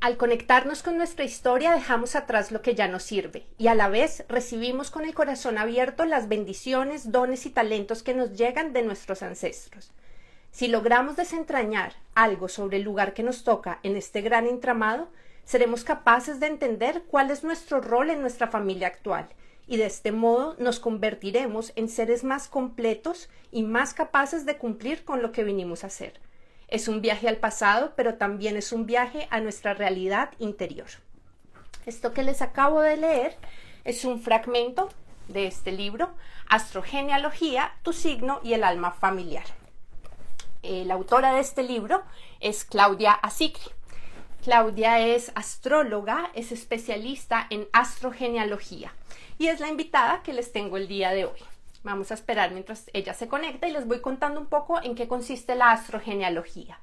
Al conectarnos con nuestra historia dejamos atrás lo que ya nos sirve y a la vez recibimos con el corazón abierto las bendiciones, dones y talentos que nos llegan de nuestros ancestros. Si logramos desentrañar algo sobre el lugar que nos toca en este gran entramado, seremos capaces de entender cuál es nuestro rol en nuestra familia actual y de este modo nos convertiremos en seres más completos y más capaces de cumplir con lo que vinimos a hacer. Es un viaje al pasado, pero también es un viaje a nuestra realidad interior. Esto que les acabo de leer es un fragmento de este libro, Astrogenealogía, tu signo y el alma familiar. La autora de este libro es Claudia Asicri. Claudia es astróloga, es especialista en astrogenealogía y es la invitada que les tengo el día de hoy. Vamos a esperar mientras ella se conecta y les voy contando un poco en qué consiste la astrogenealogía.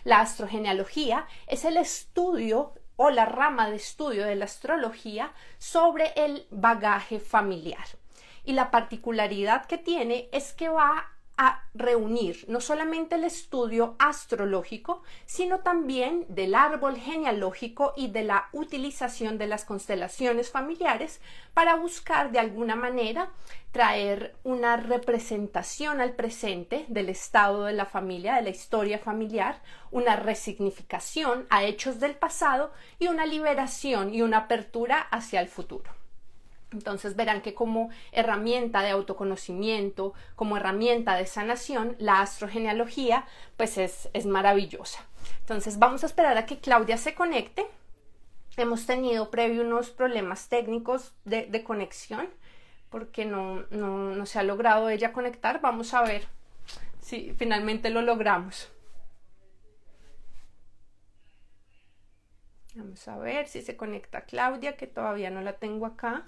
La astrogenealogía es el estudio o la rama de estudio de la astrología sobre el bagaje familiar. Y la particularidad que tiene es que va a reunir no solamente el estudio astrológico, sino también del árbol genealógico y de la utilización de las constelaciones familiares para buscar de alguna manera traer una representación al presente del estado de la familia, de la historia familiar, una resignificación a hechos del pasado y una liberación y una apertura hacia el futuro. Entonces verán que como herramienta de autoconocimiento, como herramienta de sanación, la astrogenealogía pues es maravillosa. Entonces vamos a esperar a que Claudia se conecte. Hemos tenido previo unos problemas técnicos de conexión porque no se ha logrado ella conectar. Vamos a ver si finalmente lo logramos. Vamos a ver si se conecta Claudia, que todavía no la tengo acá.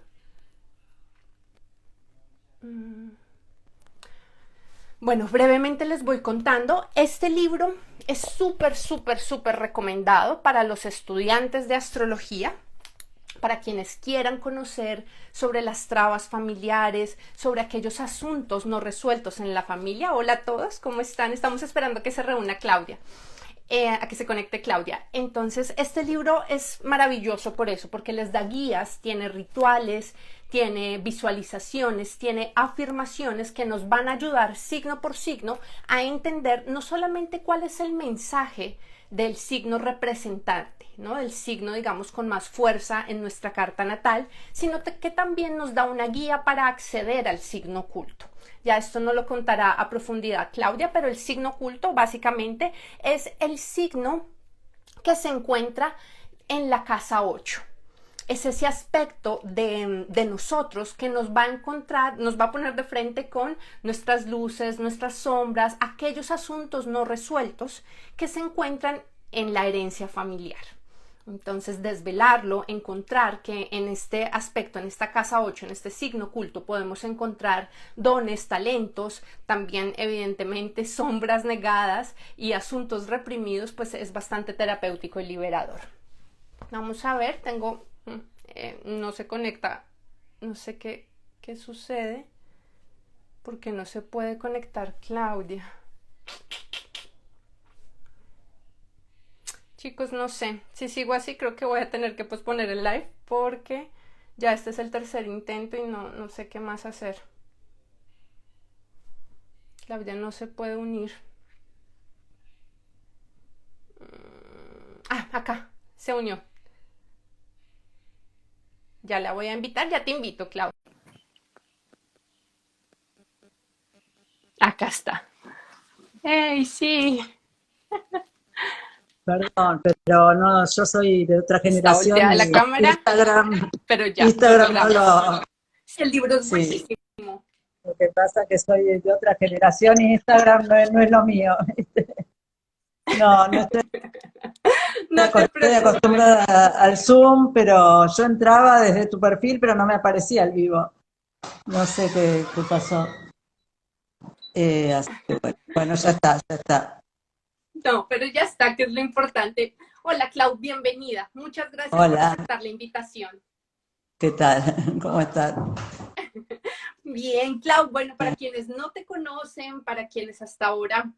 Bueno, brevemente les voy contando. Este libro es súper recomendado para los estudiantes de astrología, para quienes quieran conocer sobre las trabas familiares, sobre aquellos asuntos no resueltos en la familia. Hola a todos, ¿cómo están? Estamos esperando a que se reúna Claudia. A que se conecte Claudia. Entonces, este libro es maravilloso por eso, porque les da guías, tiene rituales, tiene visualizaciones, tiene afirmaciones que nos van a ayudar signo por signo a entender no solamente cuál es el mensaje del signo representante, ¿no? Del signo, digamos, con más fuerza en nuestra carta natal, sino que también nos da una guía para acceder al signo oculto. Ya esto no lo contará a profundidad Claudia, pero el signo oculto básicamente es el signo que se encuentra en la casa 8. Es ese aspecto de nosotros que nos va a encontrar, nos va a poner de frente con nuestras luces, nuestras sombras, aquellos asuntos no resueltos que se encuentran en la herencia familiar. Entonces, desvelarlo, encontrar que en este aspecto, en esta casa 8, en este signo oculto, podemos encontrar dones, talentos, también evidentemente sombras negadas y asuntos reprimidos, pues es bastante terapéutico y liberador. Vamos a ver, no se conecta, no sé qué sucede, porque no se puede conectar Claudia. Chicos, no sé, si sigo así creo que voy a tener que posponer el live porque ya este es el tercer intento y no sé qué más hacer. Claudia no se puede unir. Acá, se unió. Ya la voy a invitar, ya te invito, Claudia. Acá está. ¡Ey, sí! Perdón, pero no, yo soy de otra Está generación volteada la y cámara, pero ya, lo Instagram no logramos. lo, Sí, el libro es sí, buenísimo. lo que pasa es que soy de otra generación y Instagram no es lo mío. No estoy, No te estoy preocupes. acostumbrada al Zoom, pero yo entraba desde tu perfil, pero no me aparecía el vivo. No sé qué pasó. Así que bueno, ya está, ya está. No, pero ya está, que es lo importante. Hola, Clau, bienvenida. Muchas gracias por Hola, aceptar la invitación. ¿qué tal? ¿Cómo estás? Bien, Clau, bueno, para quienes no te conocen, para quienes hasta ahora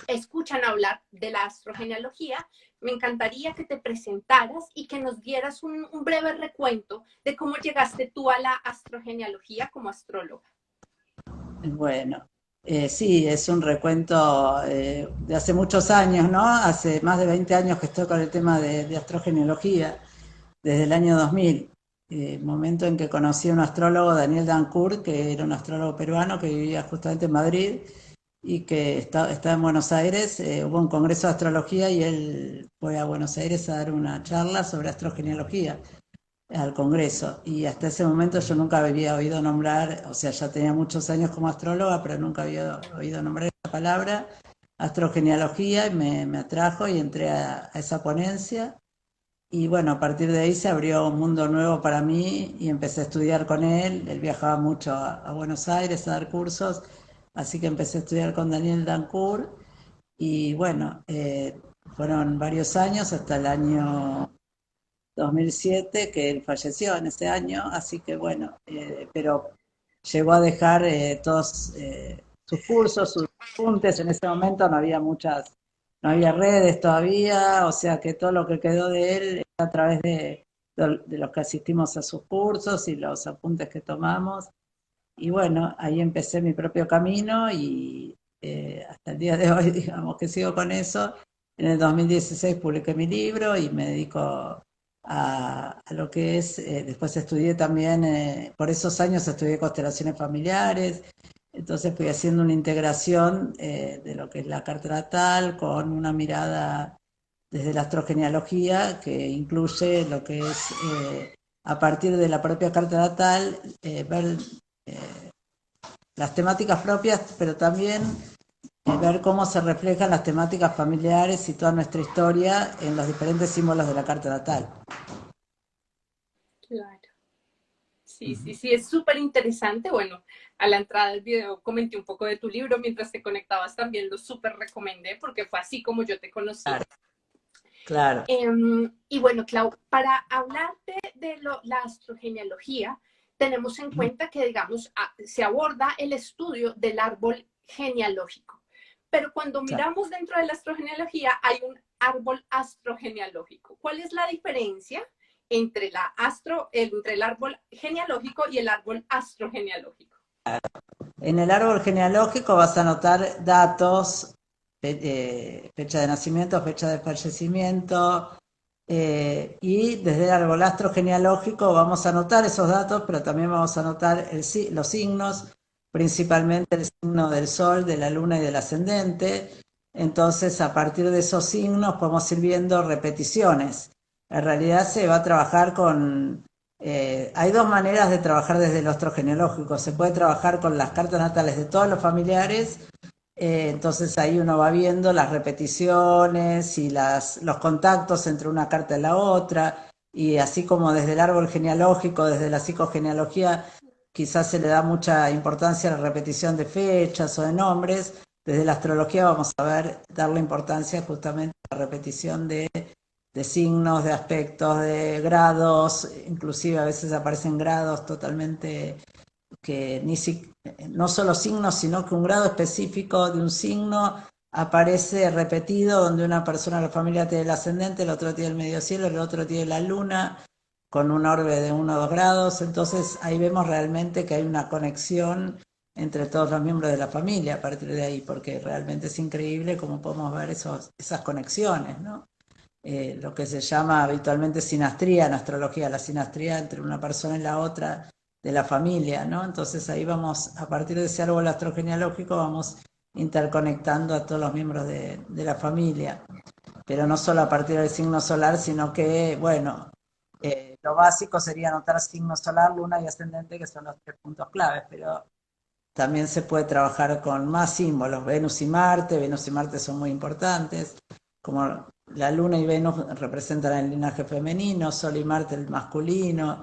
escuchan hablar de la astrogenealogía, me encantaría que te presentaras y que nos dieras un breve recuento de cómo llegaste tú a la astrogenealogía como astróloga. Bueno, sí, es un recuento de hace muchos años, ¿no? Hace más de 20 años que estoy con el tema de astrogenealogía, desde el año 2000, momento en que conocí a un astrólogo, Daniel Dancourt, que era un astrólogo peruano que vivía justamente en Madrid y que estaba en Buenos Aires. Hubo un congreso de astrología y él fue a Buenos Aires a dar una charla sobre astrogenealogía al Congreso, y hasta ese momento yo nunca había oído nombrar, o sea, ya tenía muchos años como astróloga, pero nunca había oído nombrar esa palabra, astrogenealogía, y me atrajo y entré a esa ponencia, y bueno, a partir de ahí se abrió un mundo nuevo para mí y empecé a estudiar con él viajaba mucho a Buenos Aires a dar cursos, así que empecé a estudiar con Daniel Dancourt, y bueno, fueron varios años hasta el año 2007, que él falleció en ese año, así que bueno, pero llegó a dejar todos sus cursos, sus apuntes. En ese momento no había no había redes todavía, o sea que todo lo que quedó de él es a través de los que asistimos a sus cursos y los apuntes que tomamos. Y bueno, ahí empecé mi propio camino y hasta el día de hoy, digamos que sigo con eso. En el 2016 publiqué mi libro y me dedico a lo que es, después estudié también, por esos años estudié constelaciones familiares, entonces fui haciendo una integración de lo que es la carta natal con una mirada desde la astrogenealogía que incluye lo que es, a partir de la propia carta natal, ver eh, las temáticas propias, pero también ver cómo se reflejan las temáticas familiares y toda nuestra historia en los diferentes símbolos de la carta natal. Claro. Sí, sí, sí, es súper interesante. Bueno, a la entrada del video comenté un poco de tu libro, mientras te conectabas también lo súper recomendé porque fue así como yo te conocí. Claro, claro. Y bueno, Clau, para hablar la astrogenealogía, tenemos en cuenta que, digamos, se aborda el estudio del árbol genealógico. Pero cuando miramos dentro de la astrogenealogía, hay un árbol astrogenealógico. ¿Cuál es la diferencia entre entre el árbol genealógico y el árbol astrogenealógico? En el árbol genealógico vas a anotar datos, fecha de nacimiento, fecha de fallecimiento, y desde el árbol astrogenealógico vamos a anotar esos datos, pero también vamos a anotar los signos, principalmente el signo del sol, de la luna y del ascendente. Entonces, a partir de esos signos podemos ir viendo repeticiones. En realidad se va a trabajar con... hay dos maneras de trabajar desde el astrogenealógico. Se puede trabajar con las cartas natales de todos los familiares, entonces ahí uno va viendo las repeticiones y los contactos entre una carta y la otra, y así como desde el árbol genealógico, desde la psicogenealogía, quizás se le da mucha importancia a la repetición de fechas o de nombres, desde la astrología vamos a darle importancia justamente a la repetición de signos, de aspectos, de grados, inclusive a veces aparecen grados totalmente que no solo signos, sino que un grado específico de un signo aparece repetido, donde una persona de la familia tiene el ascendente, el otro tiene el medio cielo, el otro tiene la luna, con un orbe de 1 o 2 grados. Entonces ahí vemos realmente que hay una conexión entre todos los miembros de la familia a partir de ahí, porque realmente es increíble cómo podemos ver esas conexiones, ¿no? Lo que se llama habitualmente sinastría en astrología, la sinastría entre una persona y la otra de la familia, ¿no? Entonces ahí vamos, a partir de ese árbol astrogenealógico, vamos interconectando a todos los miembros de la familia, pero no solo a partir del signo solar, sino que, bueno, lo básico sería anotar signo solar, luna y ascendente, que son los 3 puntos claves, pero también se puede trabajar con más símbolos. Venus y Marte son muy importantes, como la Luna y Venus representan el linaje femenino, Sol y Marte el masculino,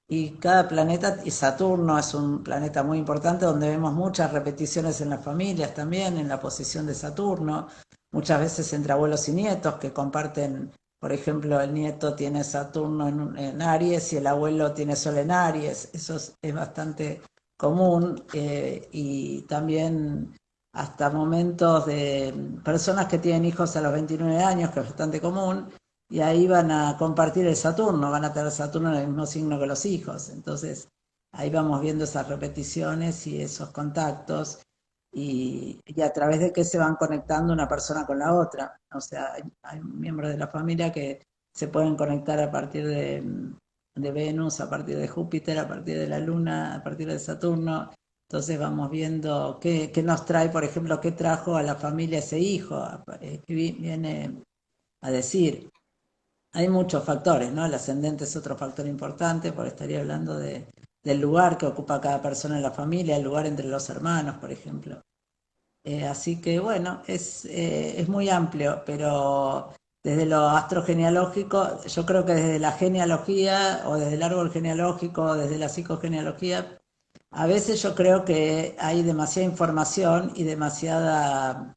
y cada planeta, y Saturno es un planeta muy importante donde vemos muchas repeticiones en las familias también, en la posición de Saturno, muchas veces entre abuelos y nietos que comparten, por ejemplo, el nieto tiene Saturno en Aries y el abuelo tiene Sol en Aries. Eso es bastante común, y también hasta momentos de personas que tienen hijos a los 29 años, que es bastante común, y ahí van a compartir el Saturno, van a tener Saturno en el mismo signo que los hijos. Entonces, ahí vamos viendo esas repeticiones y esos contactos y a través de qué se van conectando una persona con la otra. O sea, hay miembros de la familia que se pueden conectar a partir de Venus, a partir de Júpiter, a partir de la Luna, a partir de Saturno. Entonces vamos viendo qué nos trae, por ejemplo, qué trajo a la familia ese hijo, que viene a decir. Hay muchos factores, ¿no? El ascendente es otro factor importante, porque estaría hablando del lugar que ocupa cada persona en la familia, el lugar entre los hermanos, por ejemplo. Así que bueno, es muy amplio, pero desde lo astrogenealógico, yo creo que desde la genealogía o desde el árbol genealógico o desde la psicogenealogía, a veces yo creo que hay demasiada información y demasiado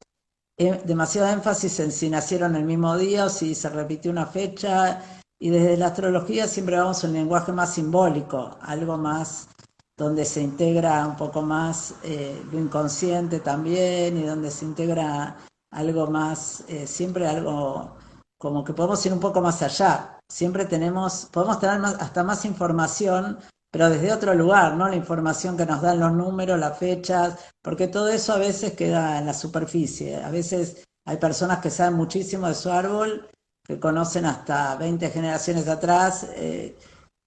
énfasis en si nacieron el mismo día o si se repitió una fecha, y desde la astrología siempre vamos a un lenguaje más simbólico, algo más donde se integra un poco más lo inconsciente también y donde se integra algo más, siempre algo como que podemos ir un poco más allá. Siempre podemos tener hasta más información, pero desde otro lugar, ¿no? La información que nos dan los números, las fechas, porque todo eso a veces queda en la superficie. A veces hay personas que saben muchísimo de su árbol, que conocen hasta 20 generaciones atrás,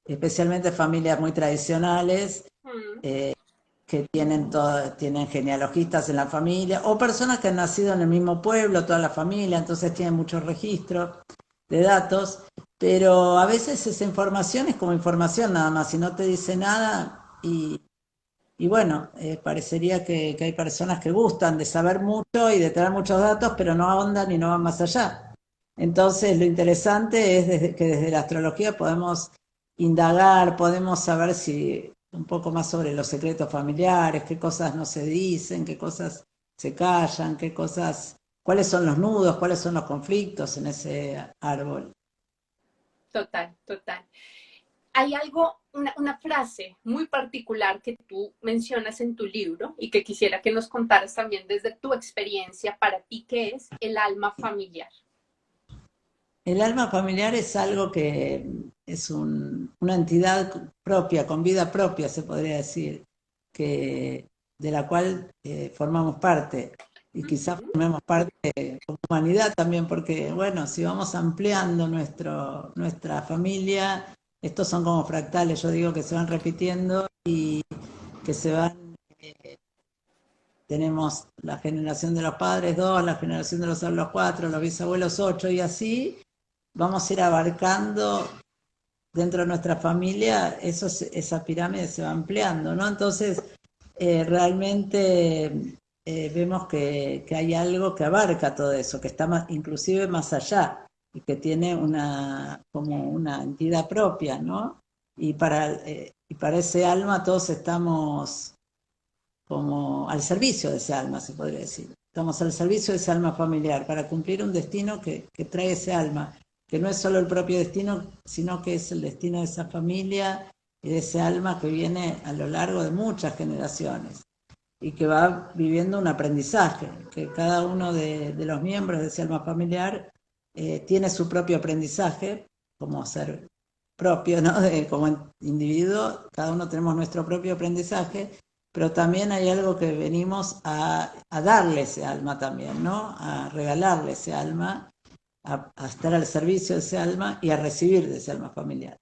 especialmente familias muy tradicionales, que tienen genealogistas en la familia, o personas que han nacido en el mismo pueblo, toda la familia, entonces tienen muchos registros de datos, pero a veces esa información es como información nada más, y no te dice nada, y bueno, parecería que hay personas que gustan de saber mucho y de tener muchos datos, pero no ahondan y no van más allá. Entonces, lo interesante es que desde la astrología podemos indagar, podemos saber si un poco más sobre los secretos familiares, qué cosas no se dicen, qué cosas se callan, cuáles son los nudos, cuáles son los conflictos en ese árbol. Total, total. Hay algo, una frase muy particular que tú mencionas en tu libro y que quisiera que nos contaras también desde tu experiencia para ti, que es el alma familiar. El alma familiar es algo que es una entidad propia, con vida propia, se podría decir, de la cual formamos parte. Y quizás formemos parte como humanidad también, porque, bueno, si vamos ampliando nuestra familia, estos son como fractales, yo digo que se van repitiendo y que se van. Tenemos la generación de los padres 2, la generación de los abuelos 4, los bisabuelos 8, y así vamos a ir abarcando dentro de nuestra familia, esa pirámide se va ampliando, ¿no? Entonces, realmente vemos que hay algo que abarca todo eso, que está inclusive más allá, y que tiene como una entidad propia, ¿no? Y para ese alma todos estamos como al servicio de ese alma, se podría decir. Estamos al servicio de ese alma familiar para cumplir un destino que trae ese alma, que no es solo el propio destino, sino que es el destino de esa familia y de ese alma que viene a lo largo de muchas generaciones y que va viviendo un aprendizaje, que cada uno de los miembros de ese alma familiar tiene su propio aprendizaje, como ser propio, ¿no? Como individuo, cada uno tenemos nuestro propio aprendizaje, pero también hay algo que venimos a darle ese alma también, ¿no? A regalarle ese alma, a estar al servicio de ese alma y a recibir de ese alma familiar.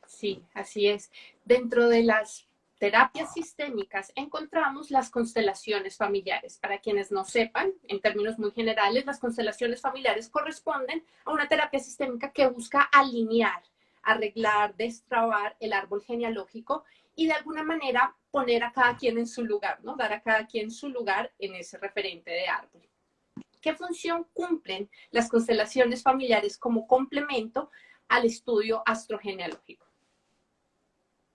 Sí, así es. Dentro de las terapias sistémicas encontramos las constelaciones familiares. Para quienes no sepan, en términos muy generales, las constelaciones familiares corresponden a una terapia sistémica que busca alinear, arreglar, destrabar el árbol genealógico y de alguna manera poner a cada quien en su lugar, ¿no? Dar a cada quien su lugar en ese referente de árbol. ¿Qué función cumplen las constelaciones familiares como complemento al estudio astrogenealógico?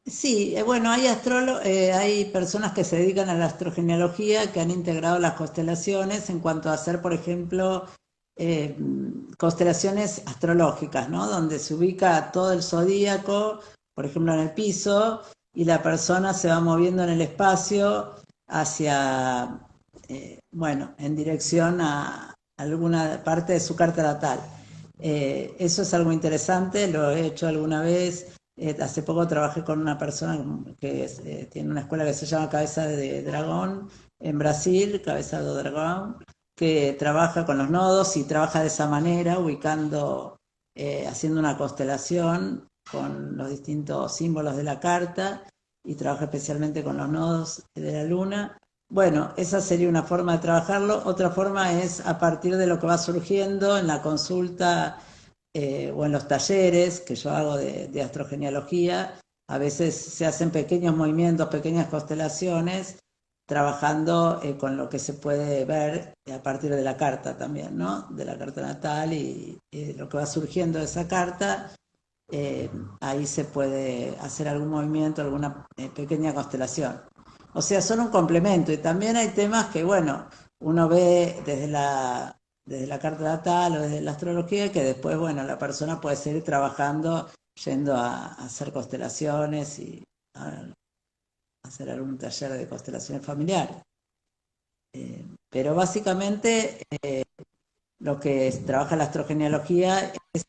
Sí, bueno, hay personas que se dedican a la astrogenealogía que han integrado las constelaciones en cuanto a hacer, por ejemplo, eh, constelaciones astrológicas, ¿no? Donde se ubica todo el zodíaco, por ejemplo, en el piso, y la persona se va moviendo en el espacio hacia, bueno, en dirección a alguna parte de su carta natal. Eso es algo interesante, lo he hecho alguna vez. Hace poco trabajé con una persona que tiene una escuela que se llama Cabeza de Dragón en Brasil, Cabeza do Dragón, que trabaja con los nodos y trabaja de esa manera, ubicando, haciendo una constelación con los distintos símbolos de la carta y trabaja especialmente con los nodos de la luna. Bueno, esa sería una forma de trabajarlo. Otra forma es a partir de lo que va surgiendo en la consulta o en los talleres que yo hago de astrogenealogía. A veces se hacen pequeños movimientos, pequeñas constelaciones, trabajando con lo que se puede ver a partir de la carta también, ¿no? De la carta natal y lo que va surgiendo de esa carta. Ahí se puede hacer algún movimiento, alguna pequeña constelación. O sea, son un complemento y también hay temas que, bueno, uno ve desde la carta natal o desde la astrología que después, bueno, la persona puede seguir trabajando yendo a hacer constelaciones y a hacer algún taller de constelaciones familiares. Pero básicamente lo que trabaja la astrogenealogía es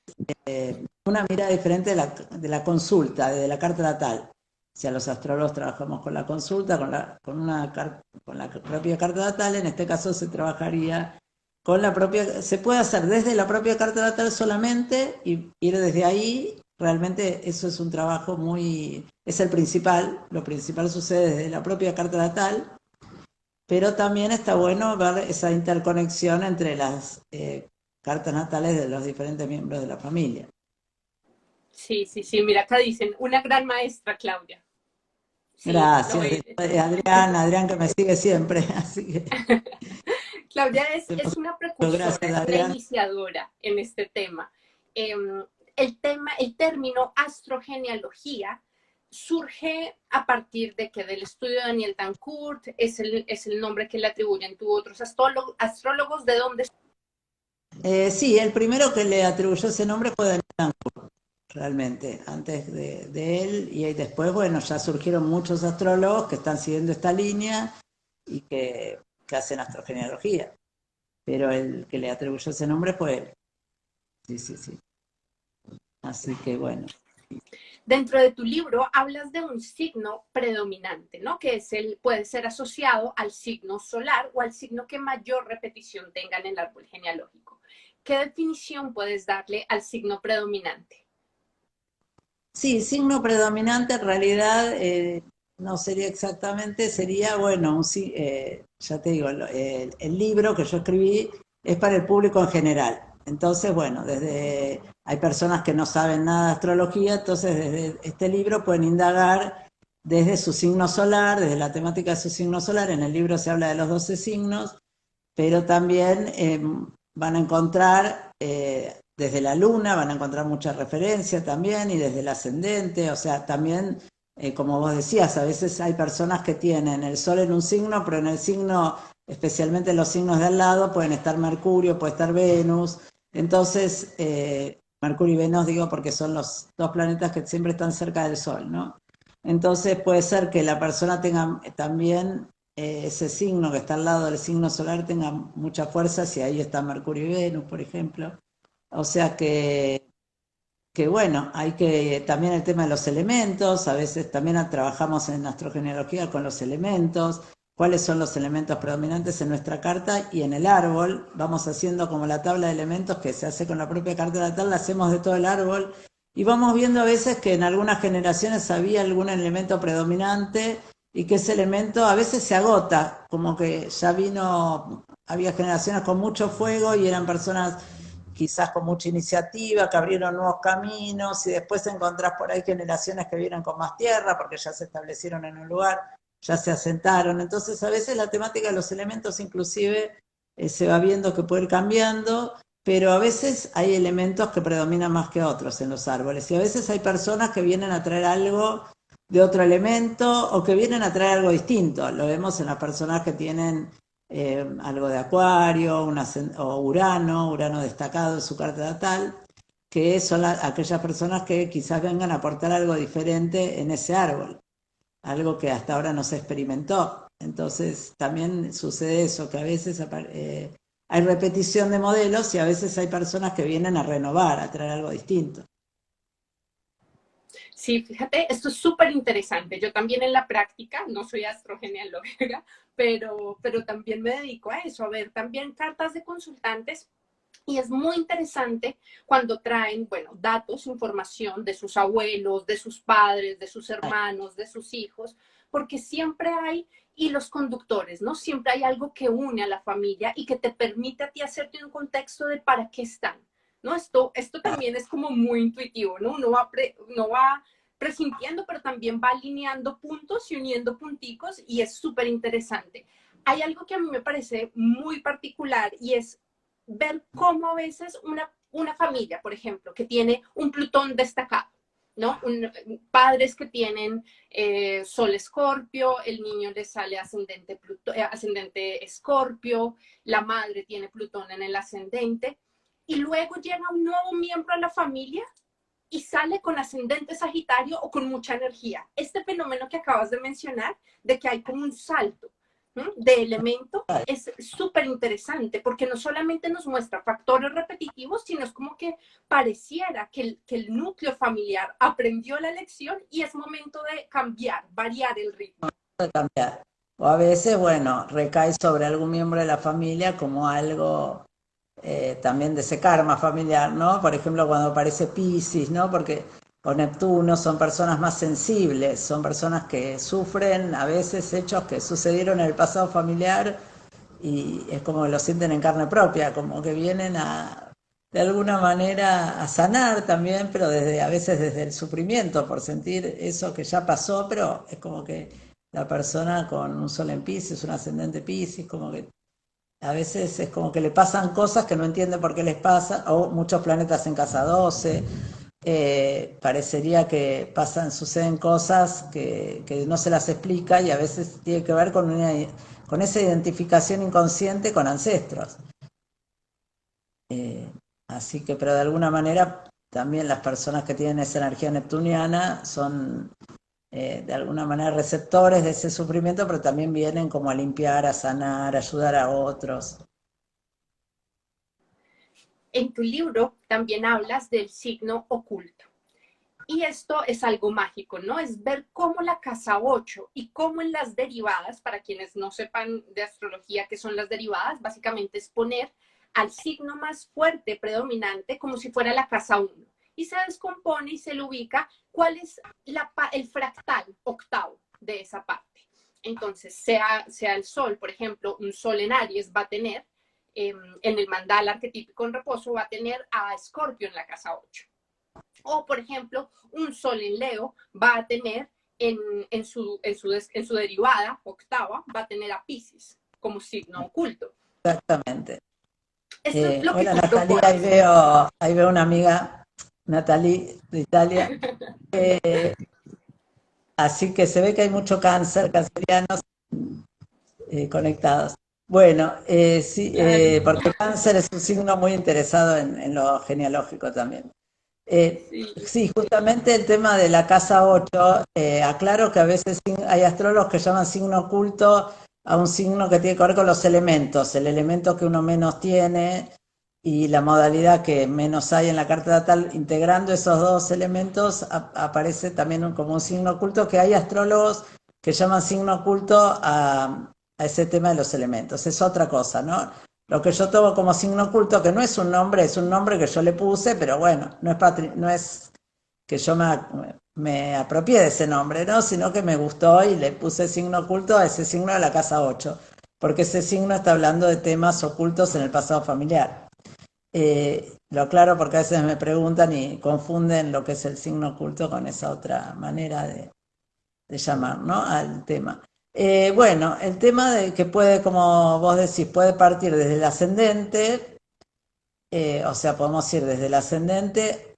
una mirada diferente de la consulta, de la carta natal. Si a los astrólogos trabajamos con la consulta, con la propia carta natal, en este caso se trabajaría con la propia, se puede hacer desde la propia carta natal solamente y ir desde ahí. Realmente eso es un trabajo es el principal, lo principal sucede desde la propia carta natal, pero también está bueno ver esa interconexión entre las cartas natales de los diferentes miembros de la familia. Sí, sí, sí, mira acá dicen, una gran maestra, Claudia. Sí, lo Gracias, eres. Adrián que me sigue siempre, así que Claudia es una gracias precursora, es una Adrián. iniciadora en este tema. El término astrogenealogía surge a partir de que del estudio de Daniel Dancourt es el nombre que le atribuyen tú otros astrólogos, ¿de dónde? Sí, el primero que le atribuyó ese nombre fue Daniel Dancourt, realmente, antes de él, y después, bueno, ya surgieron muchos astrólogos que están siguiendo esta línea y que hacen astrogenealogía, pero el que le atribuyó ese nombre fue él. Sí, sí, sí. Así que bueno. Dentro de tu libro hablas de un signo predominante, ¿no? Que puede ser asociado al signo solar o al signo que mayor repetición tenga en el árbol genealógico. ¿Qué definición puedes darle al signo predominante? Sí, signo predominante en realidad no sería exactamente, sería, bueno, ya te digo, el libro que yo escribí es para el público en general. Entonces, bueno, hay personas que no saben nada de astrología, entonces desde este libro pueden indagar desde su signo solar, desde la temática de su signo solar. En el libro se habla de los 12 signos, pero también van a encontrar desde la luna, van a encontrar mucha referencia también, y desde el ascendente, o sea, también, como vos decías, a veces hay personas que tienen el sol en un signo, pero en el signo, especialmente en los signos de al lado, pueden estar Mercurio, puede estar Venus, entonces, Mercurio y Venus digo porque son los dos planetas que siempre están cerca del sol, ¿no? Entonces puede ser que la persona tenga también ese signo que está al lado del signo solar tenga mucha fuerza, si ahí está Mercurio y Venus, por ejemplo. O sea que bueno, hay que, también el tema de los elementos, a veces también trabajamos en astrogenealogía con los elementos, cuáles son los elementos predominantes en nuestra carta y en el árbol, vamos haciendo como la tabla de elementos que se hace con la propia carta natal, la hacemos de todo el árbol y vamos viendo a veces que en algunas generaciones había algún elemento predominante y que ese elemento a veces se agota, como que ya había generaciones con mucho fuego y eran personas quizás con mucha iniciativa, que abrieron nuevos caminos y después encontrás por ahí generaciones que vienen con más tierra porque ya se establecieron en un lugar, ya se asentaron. Entonces a veces la temática de los elementos inclusive se va viendo que puede ir cambiando, pero a veces hay elementos que predominan más que otros en los árboles y a veces hay personas que vienen a traer algo de otro elemento o que vienen a traer algo distinto. Lo vemos en las personas que tienen algo de Acuario, o Urano destacado en su carta natal, que son aquellas personas que quizás vengan a aportar algo diferente en ese árbol, algo que hasta ahora no se experimentó. Entonces también sucede eso, que a veces hay repetición de modelos y a veces hay personas que vienen a renovar, a traer algo distinto. Sí, fíjate, esto es súper interesante. Yo también en la práctica, no soy astrogenealógica, pero también me dedico a eso, a ver también cartas de consultantes. Y es muy interesante cuando traen, bueno, datos, información de sus abuelos, de sus padres, de sus hermanos, de sus hijos, porque siempre hay hilos conductores, ¿no? Siempre hay algo que une a la familia y que te permite a ti hacerte un contexto de para qué están, ¿no? Esto también es como muy intuitivo, ¿no? Uno va presintiendo, pero también va alineando puntos y uniendo punticos y es súper interesante. Hay algo que a mí me parece muy particular y es ver cómo a veces una familia, por ejemplo, que tiene un Plutón destacado, ¿no? Padres que tienen Sol Escorpio, el niño le sale ascendente Escorpio, la madre tiene Plutón en el ascendente, y luego llega un nuevo miembro a la familia y sale con ascendente Sagitario o con mucha energía. Este fenómeno que acabas de mencionar, de que hay como un salto de elemento, es súper interesante porque no solamente nos muestra factores repetitivos, sino es como que pareciera que el núcleo familiar aprendió la lección y es momento de cambiar, variar el ritmo. De cambiar. O a veces, bueno, recae sobre algún miembro de la familia como algo también de ese karma familiar, ¿no? Por ejemplo, cuando aparece Piscis, ¿no? Porque o Neptuno son personas más sensibles, son personas que sufren a veces hechos que sucedieron en el pasado familiar y es como que lo sienten en carne propia, como que vienen de alguna manera a sanar también, pero a veces desde el sufrimiento, por sentir eso que ya pasó, pero es como que la persona con un sol en Piscis, un ascendente Piscis, como que a veces es como que le pasan cosas que no entiende por qué les pasa, o muchos planetas en casa 12, parecería que suceden cosas que no se las explica y a veces tiene que ver con esa identificación inconsciente con ancestros. Eh, Así que, pero de alguna manera también las personas que tienen esa energía neptuniana son de alguna manera receptores de ese sufrimiento, pero también vienen como a limpiar, a sanar, a ayudar a otros. En tu libro también hablas del signo oculto. Y esto es algo mágico, ¿no? Es ver cómo la casa 8 y cómo en las derivadas, para quienes no sepan de astrología qué son las derivadas, básicamente es poner al signo más fuerte, predominante, como si fuera la casa 1. Y se descompone y se le ubica cuál es el fractal octavo de esa parte. Entonces, sea el sol, por ejemplo, un sol en Aries va a tener, en el mandala arquetípico en reposo, va a tener a Escorpio en la casa 8. O, por ejemplo, un sol en Leo va a tener en su derivada octava, va a tener a Piscis como signo oculto. Exactamente. Esto es lo que Hola tú Natalie, propones. ahí veo una amiga, Natalie de Italia. Así que se ve que hay mucho cancerianos conectados. Bueno, sí, Claro. porque cáncer es un signo muy interesado en lo genealógico también. Sí. Sí, justamente el tema de la casa 8, aclaro que a veces hay astrólogos que llaman signo oculto a un signo que tiene que ver con los elementos, el elemento que uno menos tiene y la modalidad que menos hay en la carta natal, integrando esos dos elementos aparece también como un signo oculto, que hay astrólogos que llaman signo oculto a ese tema de los elementos, es otra cosa, ¿no? Lo que yo tomo como signo oculto, que no es un nombre, es un nombre que yo le puse, pero bueno, no es que yo me apropié de ese nombre, ¿no? Sino que me gustó y le puse signo oculto a ese signo de la casa 8, porque ese signo está hablando de temas ocultos en el pasado familiar. Lo aclaro porque a veces me preguntan y confunden lo que es el signo oculto con esa otra manera de llamar, ¿no? Al tema. Bueno, el tema de que puede, como vos decís, puede partir desde el ascendente, o sea, podemos ir desde el ascendente,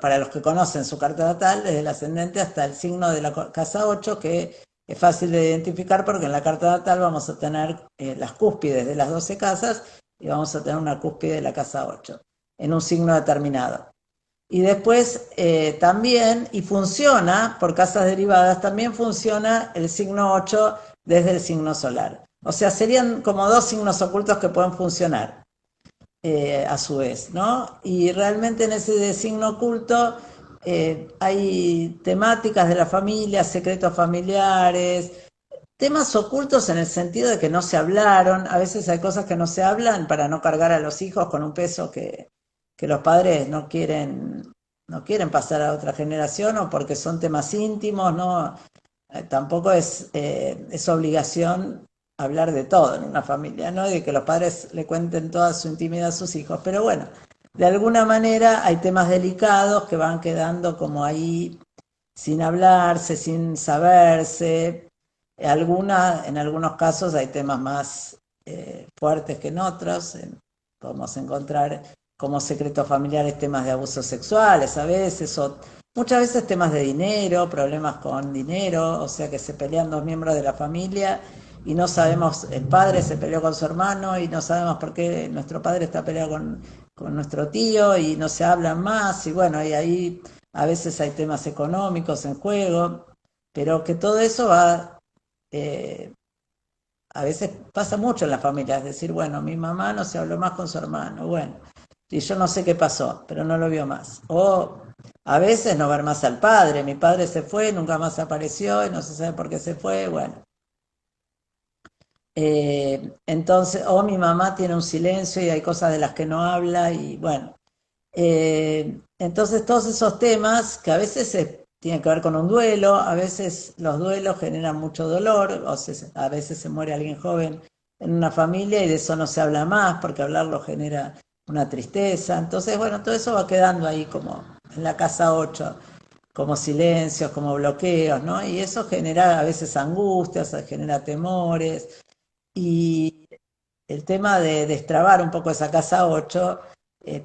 para los que conocen su carta natal, desde el ascendente hasta el signo de la casa 8, que es fácil de identificar porque en la carta natal vamos a tener las cúspides de las 12 casas y vamos a tener una cúspide de la casa 8 en un signo determinado. Y después también, y funciona, por casas derivadas, también funciona el signo 8 desde el signo solar. O sea, serían como dos signos ocultos que pueden funcionar a su vez, ¿no? Y realmente en ese signo oculto hay temáticas de la familia, secretos familiares, temas ocultos en el sentido de que no se hablaron. A veces hay cosas que no se hablan para no cargar a los hijos con un peso que los padres no quieren pasar a otra generación, o porque son temas íntimos, ¿no? Tampoco es obligación hablar de todo en una familia, ¿no? Y de que los padres le cuenten toda su intimidad a sus hijos. Pero bueno, de alguna manera hay temas delicados que van quedando como ahí sin hablarse, sin saberse. En algunos casos hay temas más fuertes que en otros. Podemos encontrar como secretos familiares temas de abusos sexuales a veces, o muchas veces temas de dinero, problemas con dinero, o sea que se pelean dos miembros de la familia y no sabemos, el padre se peleó con su hermano y no sabemos por qué nuestro padre está peleado con nuestro tío y no se hablan más, y bueno, y ahí a veces hay temas económicos en juego, pero que todo eso va, a veces pasa mucho en la familia, es decir, bueno, mi mamá no se habló más con su hermano, bueno, y yo no sé qué pasó, pero no lo vio más. O a veces no ver más al padre, mi padre se fue, nunca más apareció y no se sabe por qué se fue, bueno. Entonces, o mi mamá tiene un silencio y hay cosas de las que no habla y bueno. Entonces todos esos temas que a veces tienen que ver con un duelo, a veces los duelos generan mucho dolor, o sea, a veces se muere alguien joven en una familia y de eso no se habla más porque hablarlo genera una tristeza. Entonces, bueno, todo eso va quedando ahí como en la casa 8 como silencios, como bloqueos, ¿no? Y eso genera a veces angustias, genera temores. Y el tema de destrabar un poco esa casa 8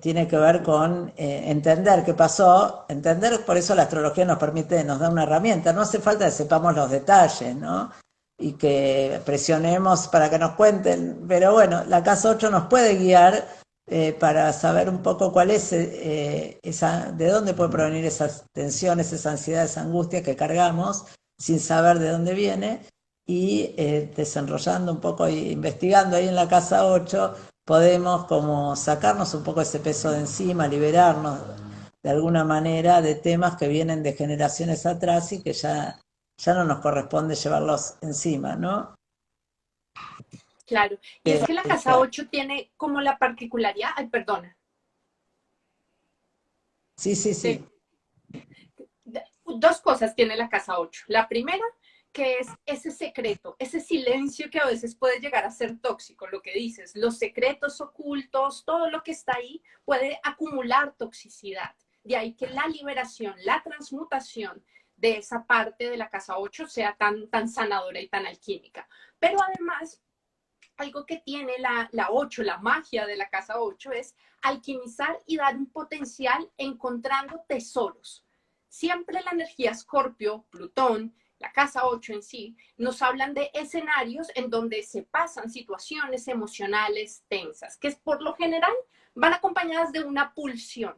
tiene que ver con entender qué pasó, entender, por eso la astrología nos permite, nos da una herramienta, no hace falta que sepamos los detalles, ¿no? Y que presionemos para que nos cuenten, pero bueno, la casa 8 nos puede guiar para saber un poco cuál es de dónde puede provenir esas tensiones, esa ansiedad, esa angustia que cargamos sin saber de dónde viene, y desenrollando un poco e investigando ahí en la casa 8 podemos como sacarnos un poco ese peso de encima, liberarnos de alguna manera de temas que vienen de generaciones atrás y que ya no nos corresponde llevarlos encima, ¿no? Claro, y es que la casa 8 tiene como la particularidad, ay, perdona. Sí, sí, sí. Dos cosas tiene la casa 8. La primera, que es ese secreto, ese silencio que a veces puede llegar a ser tóxico, lo que dices, los secretos ocultos, todo lo que está ahí puede acumular toxicidad. De ahí que la liberación, la transmutación de esa parte de la casa 8 sea tan sanadora y tan alquímica. Pero además, algo que tiene la 8, la magia de la casa 8, es alquimizar y dar un potencial encontrando tesoros. Siempre la energía Escorpio, Plutón, la casa 8 en sí, nos hablan de escenarios en donde se pasan situaciones emocionales tensas, que es por lo general van acompañadas de una pulsión.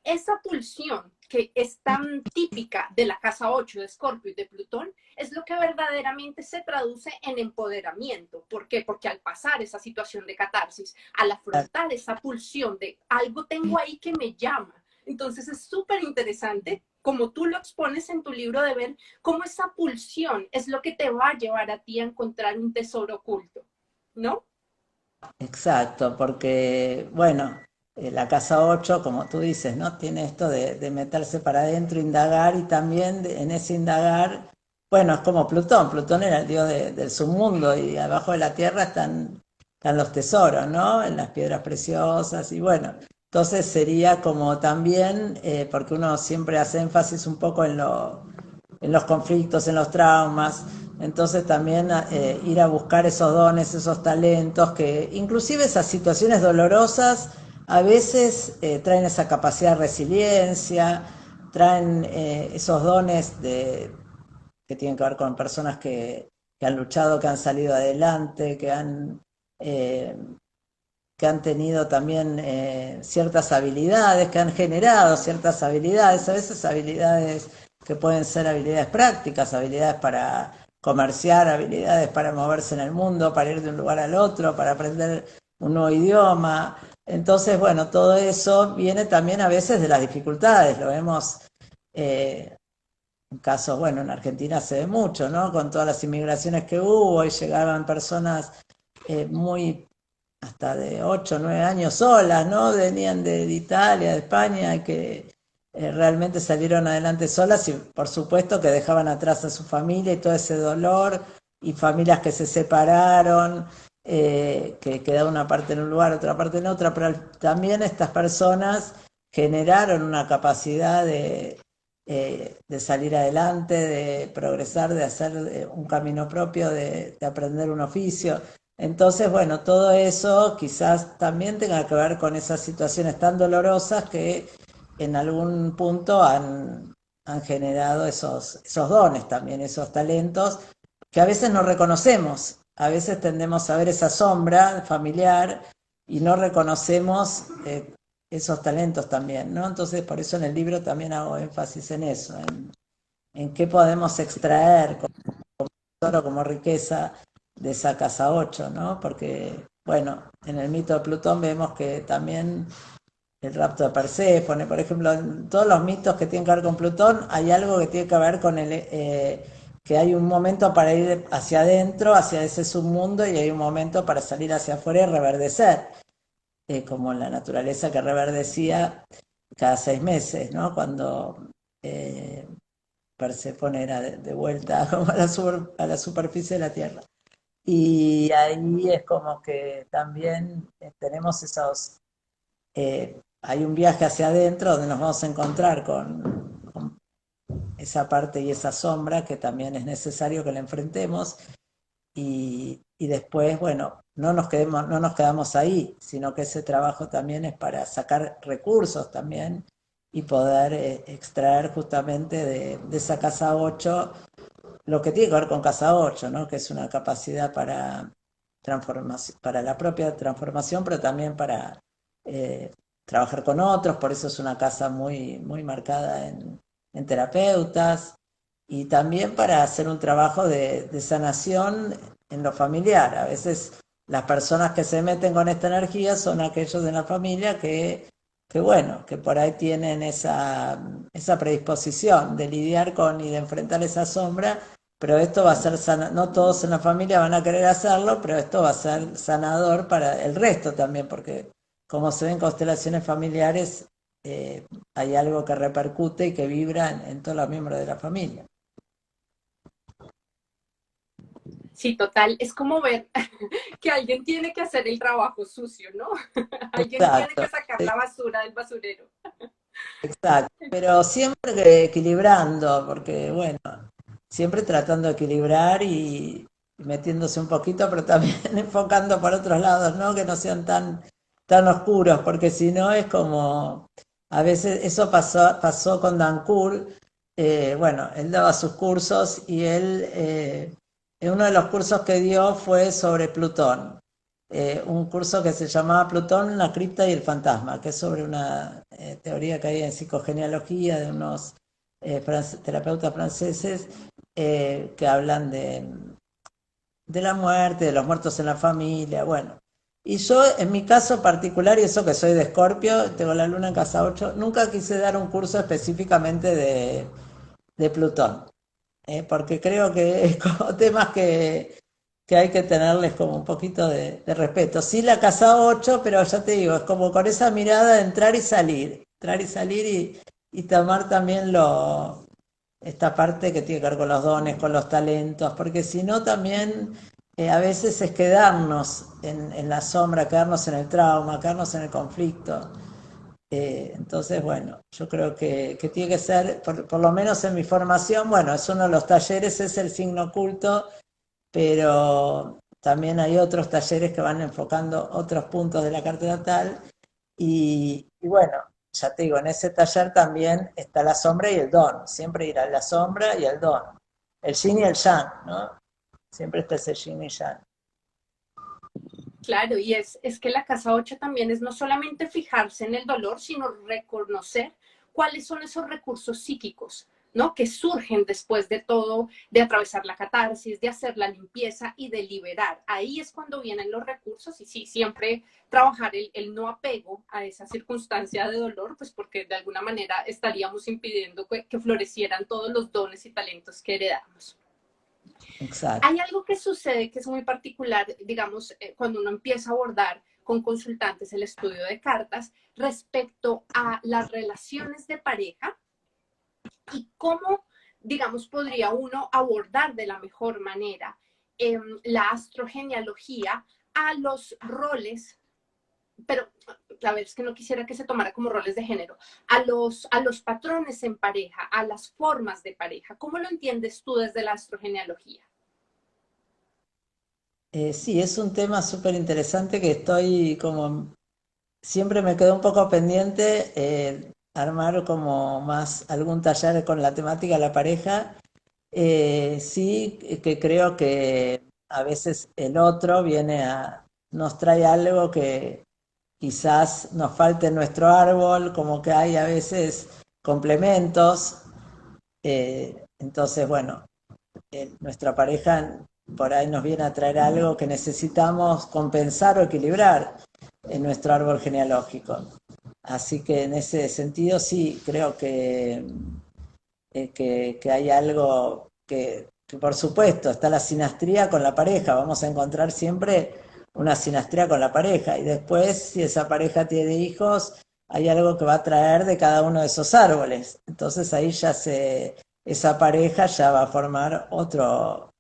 Esa pulsión que es tan típica de la casa 8 de Escorpio y de Plutón es lo que verdaderamente se traduce en empoderamiento. ¿Por qué? Porque al pasar esa situación de catarsis, al afrontar esa pulsión de algo tengo ahí que me llama, entonces es súper interesante, como tú lo expones en tu libro, de ver cómo esa pulsión es lo que te va a llevar a ti a encontrar un tesoro oculto, ¿no? Exacto, porque, bueno, la casa 8 como tú dices, ¿no? Tiene esto de meterse para adentro, indagar, y también en ese indagar, bueno, es como Plutón. Plutón era el dios del submundo y abajo de la tierra están los tesoros, ¿no? En las piedras preciosas y bueno, entonces sería como también, porque uno siempre hace énfasis un poco en los conflictos, en los traumas. Entonces también ir a buscar esos dones, esos talentos, que inclusive esas situaciones dolorosas a veces traen esa capacidad de resiliencia, traen esos dones que tienen que ver con personas que han luchado, que han salido adelante, eh, que han tenido también ciertas habilidades, que han generado ciertas habilidades, a veces habilidades que pueden ser habilidades prácticas, habilidades comerciar, habilidades para moverse en el mundo, para ir de un lugar al otro, para aprender un nuevo idioma. Entonces, bueno, todo eso viene también a veces de las dificultades, lo vemos en casos, bueno, en Argentina se ve mucho, ¿no? Con todas las inmigraciones que hubo y llegaban personas muy hasta de 8 o 9 años solas, ¿no? Venían de Italia, de España, que realmente salieron adelante solas y por supuesto que dejaban atrás a su familia y todo ese dolor y familias que se separaron, que quedaba una parte en un lugar, otra parte en otra, pero también estas personas generaron una capacidad de salir adelante, de progresar, de hacer un camino propio, de aprender un oficio. Entonces, bueno, todo eso quizás también tenga que ver con esas situaciones tan dolorosas que en algún punto han generado esos dones también, esos talentos que a veces no reconocemos. A veces tendemos a ver esa sombra familiar y no reconocemos esos talentos también, ¿no? Entonces, por eso en el libro también hago énfasis en eso, en qué podemos extraer tesoro, como riqueza de esa casa 8, ¿no? Porque, bueno, en el mito de Plutón vemos que también el rapto de Perséfone, por ejemplo, en todos los mitos que tienen que ver con Plutón, hay algo que tiene que ver con que hay un momento para ir hacia adentro, hacia ese submundo, y hay un momento para salir hacia afuera y reverdecer, como la naturaleza que reverdecía cada 6 meses, ¿no? Cuando Perséfone era de vuelta como a la superficie de la Tierra. Y ahí es como que también tenemos hay un viaje hacia adentro donde nos vamos a encontrar con esa parte y esa sombra que también es necesario que la enfrentemos y después, bueno, no nos quedamos ahí, sino que ese trabajo también es para sacar recursos también y poder extraer justamente de esa casa 8 lo que tiene que ver con casa 8, ¿no? Que es una capacidad para transformación, para la propia transformación, pero también para eh, trabajar con otros, por eso es una casa muy, muy marcada en terapeutas, y también para hacer un trabajo de sanación en lo familiar. A veces las personas que se meten con esta energía son aquellos de la familia que bueno, que por ahí tienen esa predisposición de lidiar con y de enfrentar esa sombra, pero esto va a ser no todos en la familia van a querer hacerlo, pero esto va a ser sanador para el resto también, porque como se ven constelaciones familiares, hay algo que repercute y que vibra en todos los miembros de la familia. Sí, total, es como ver que alguien tiene que hacer el trabajo sucio, ¿no? Alguien tiene Exacto, que sacar la basura del basurero. exacto, pero siempre que equilibrando, porque bueno, siempre tratando de equilibrar y metiéndose un poquito, pero también enfocando por otros lados, ¿no? Que no sean tan oscuros, porque si no es como, a veces eso pasó con Dancourt, bueno, él daba sus cursos y él, uno de los cursos que dio fue sobre Plutón, un curso que se llamaba Plutón, la cripta y el fantasma, que es sobre una teoría que hay en psicogenealogía de unos terapeutas franceses que hablan de la muerte, de los muertos en la familia, bueno. Y yo, en mi caso particular, y eso que soy de Escorpio, tengo la luna en casa 8, nunca quise dar un curso específicamente de Plutón, porque creo que es como temas que hay que tenerles como un poquito de respeto. Sí, la casa 8, pero ya te digo, es como con esa mirada de entrar y salir y tomar también esta parte que tiene que ver con los dones, con los talentos, porque si no también a veces es quedarnos en la sombra, quedarnos en el trauma, quedarnos en el conflicto. Entonces, bueno, yo creo que tiene que ser, por lo menos en mi formación, bueno, es uno de los talleres, es el signo oculto, pero también hay otros talleres que van enfocando otros puntos de la carta natal y bueno, ya te digo, en ese taller también está la sombra y el don, siempre irá la sombra y el don, el yin y el yang, ¿no? Siempre está ese yin y yang. Claro, y es que la casa 8 también es no solamente fijarse en el dolor, sino reconocer cuáles son esos recursos psíquicos ¿no? Que surgen después de todo, de atravesar la catarsis, de hacer la limpieza y de liberar. Ahí es cuando vienen los recursos y sí, siempre trabajar el no apego a esa circunstancia de dolor, pues porque de alguna manera estaríamos impidiendo que florecieran todos los dones y talentos que heredamos. Exacto. Hay algo que sucede que es muy particular, digamos, cuando uno empieza a abordar con consultantes el estudio de cartas respecto a las relaciones de pareja y cómo, digamos, podría uno abordar de la mejor manera la astrogenealogía a los roles, pero a ver, es que no quisiera que se tomara como roles de género, a los patrones en pareja, a las formas de pareja. ¿Cómo lo entiendes tú desde la astrogenealogía? Sí, es un tema súper interesante que estoy como, siempre me quedó un poco pendiente armar como más algún taller con la temática de la pareja. Sí, que creo que a veces el otro nos trae algo que quizás nos falte en nuestro árbol, como que hay a veces complementos. Entonces, bueno, nuestra pareja por ahí nos viene a traer algo que necesitamos compensar o equilibrar en nuestro árbol genealógico. Así que en ese sentido sí creo que hay algo que por supuesto está la sinastría con la pareja, vamos a encontrar siempre una sinastría con la pareja y después si esa pareja tiene hijos hay algo que va a traer de cada uno de esos árboles, entonces ahí esa pareja ya va a formar otro,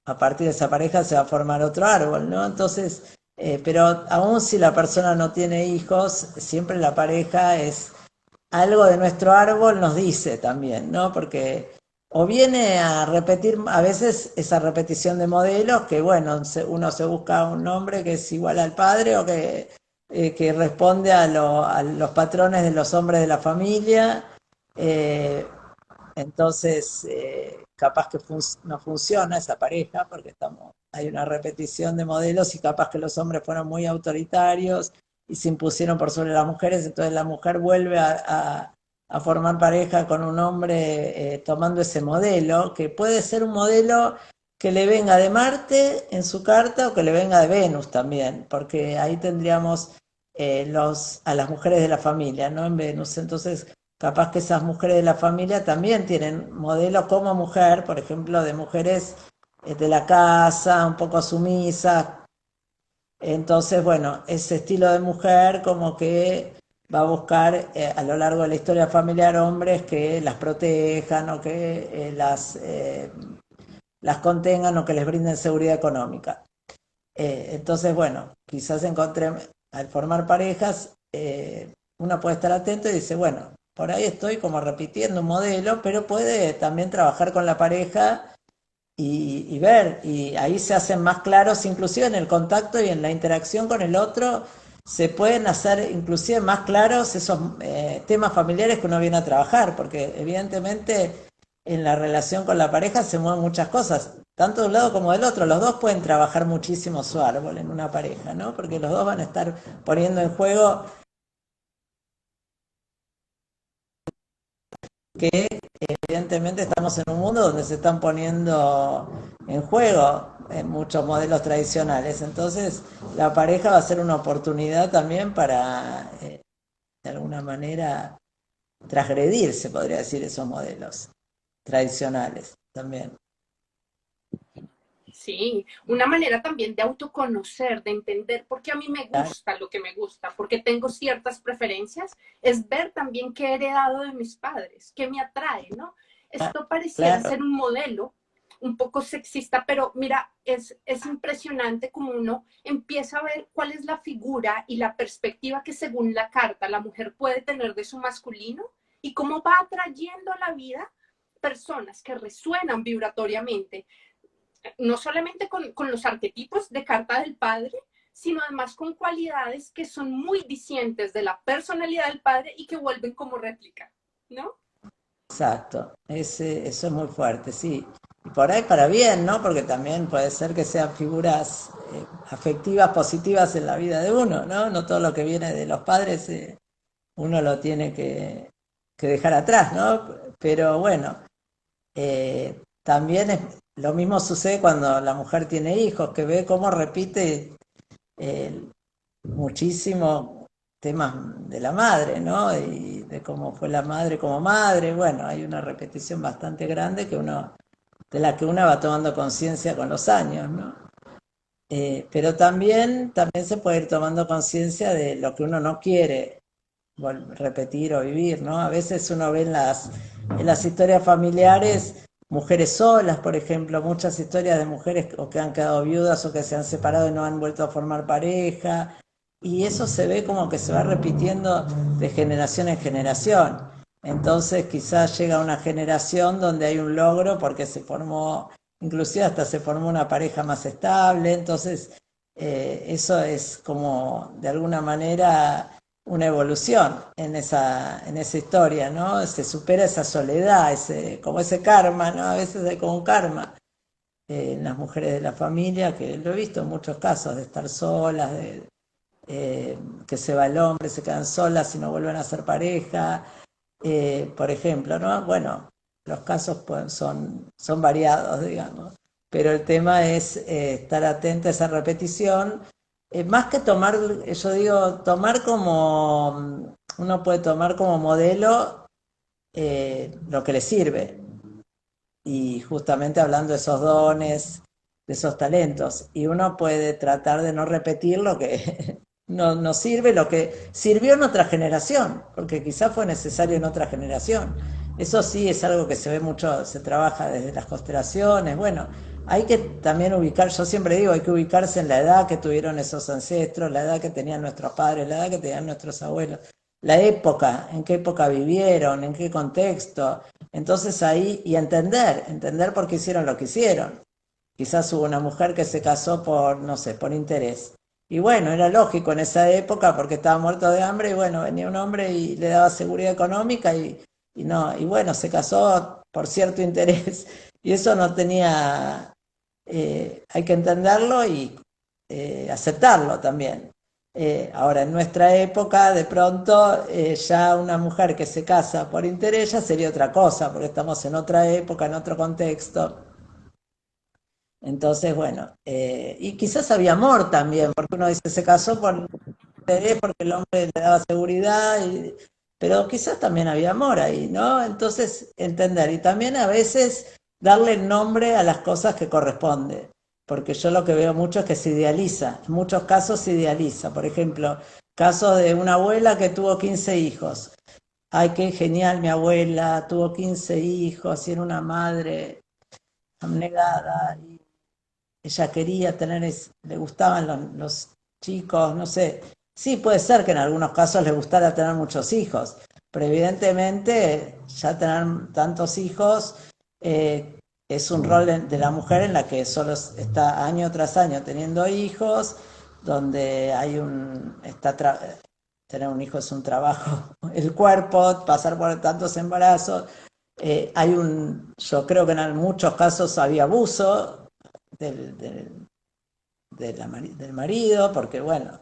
a partir de esa pareja se va a formar otro árbol, ¿no? Entonces, pero aún si la persona no tiene hijos, siempre la pareja es algo de nuestro árbol nos dice también, ¿no? Porque o viene a repetir a veces esa repetición de modelos, que bueno, uno se busca un nombre que es igual al padre o que responde a los patrones de los hombres de la familia. eh, entonces, capaz que no funciona esa pareja porque hay una repetición de modelos y capaz que los hombres fueron muy autoritarios y se impusieron por sobre las mujeres, entonces la mujer vuelve a formar pareja con un hombre tomando ese modelo, que puede ser un modelo que le venga de Marte en su carta o que le venga de Venus también, porque ahí tendríamos a las mujeres de la familia, ¿no? En Venus. Entonces, capaz que esas mujeres de la familia también tienen modelos como mujer, por ejemplo, de mujeres de la casa, un poco sumisas. Entonces, bueno, ese estilo de mujer como que va a buscar a lo largo de la historia familiar hombres que las protejan o que las contengan o que les brinden seguridad económica. Entonces, bueno, quizás encontré, al formar parejas, uno puede estar atento y dice, bueno, por ahí estoy como repitiendo un modelo, pero puede también trabajar con la pareja y ver, y ahí se hacen más claros, inclusive en el contacto y en la interacción con el otro, se pueden hacer inclusive más claros esos temas familiares que uno viene a trabajar, porque evidentemente en la relación con la pareja se mueven muchas cosas, tanto de un lado como del otro. Los dos pueden trabajar muchísimo su árbol en una pareja, ¿no? Porque los dos van a estar poniendo en juego que evidentemente estamos en un mundo donde se están poniendo en juego muchos modelos tradicionales. Entonces, la pareja va a ser una oportunidad también para, de alguna manera, transgredir, se podría decir, esos modelos tradicionales también. Sí, una manera también de autoconocer, de entender por qué a mí me Claro, gusta lo que me gusta, porque tengo ciertas preferencias, es ver también qué he heredado de mis padres, qué me atrae, ¿no? Esto pareciera claro, ser un modelo un poco sexista, pero mira, es impresionante como uno empieza a ver cuál es la figura y la perspectiva que según la carta la mujer puede tener de su masculino y cómo va atrayendo a la vida personas que resuenan vibratoriamente no solamente con los arquetipos de carta del padre, sino además con cualidades que son muy discientes de la personalidad del padre y que vuelven como réplica, ¿no? exacto. Eso es muy fuerte, sí. Y por ahí para bien, ¿no? Porque también puede ser que sean figuras afectivas positivas en la vida de uno, ¿no? No todo lo que viene de los padres uno lo tiene que dejar atrás, ¿no? Pero bueno, también lo mismo sucede cuando la mujer tiene hijos, que ve cómo repite eh, muchísimo temas de la madre, ¿no? Y de cómo fue la madre como madre. Bueno, hay una repetición bastante grande de la que uno va tomando conciencia con los años, ¿no? Pero también se puede ir tomando conciencia de lo que uno no quiere repetir o vivir, ¿no? A veces uno ve en las historias familiares mujeres solas, por ejemplo, muchas historias de mujeres o que han quedado viudas o que se han separado y no han vuelto a formar pareja, y eso se ve como que se va repitiendo de generación en generación. Entonces quizás llega una generación donde hay un logro porque se formó, inclusive hasta se formó una pareja más estable, entonces eso es como de alguna manera una evolución en esa historia, ¿no? Se supera esa soledad, como ese karma, ¿no? A veces hay como un karma en las mujeres de la familia, que lo he visto en muchos casos, de estar solas, que se va el hombre, se quedan solas y no vuelven a ser pareja, por ejemplo, ¿no? Bueno, los casos pues, son variados, digamos, pero el tema es estar atenta a esa repetición, más que tomar, yo digo, tomar como, uno puede tomar como modelo lo que le sirve, y justamente hablando de esos dones, de esos talentos, y uno puede tratar de no repetir lo que no sirve, lo que sirvió en otra generación, porque quizás fue necesario en otra generación. Eso sí es algo que se ve mucho, se trabaja desde las constelaciones. Bueno, hay que también ubicar, yo siempre digo, hay que ubicarse en la edad que tuvieron esos ancestros, la edad que tenían nuestros padres, la edad que tenían nuestros abuelos, la época, en qué época vivieron, en qué contexto. Entonces ahí, y entender por qué hicieron lo que hicieron. Quizás hubo una mujer que se casó por, no sé, por interés. Y bueno, era lógico en esa época porque estaba muerto de hambre y bueno, venía un hombre y le daba seguridad económica y no, y bueno, se casó por cierto interés y eso no tenía, hay que entenderlo y aceptarlo también. Ahora, en nuestra época, de pronto, ya una mujer que se casa por interés ya sería otra cosa, porque estamos en otra época, en otro contexto. Entonces, bueno, y quizás había amor también, porque uno dice se casó por interés, porque el hombre le daba seguridad, pero quizás también había amor ahí, ¿no? Entonces, entender, y también a veces darle nombre a las cosas que corresponde, porque yo lo que veo mucho es que se idealiza, en muchos casos se idealiza, por ejemplo, caso de una abuela que tuvo 15 hijos. Ay, qué genial mi abuela, tuvo 15 hijos y era una madre abnegada y ella quería tener, le gustaban los chicos, no sé. Sí, puede ser que en algunos casos le gustara tener muchos hijos, pero evidentemente ya tener tantos hijos es un rol de la mujer en la que solo está año tras año teniendo hijos, donde hay tener un hijo es un trabajo, el cuerpo, pasar por tantos embarazos. Yo creo que en muchos casos había abuso del, del, del marido, porque bueno,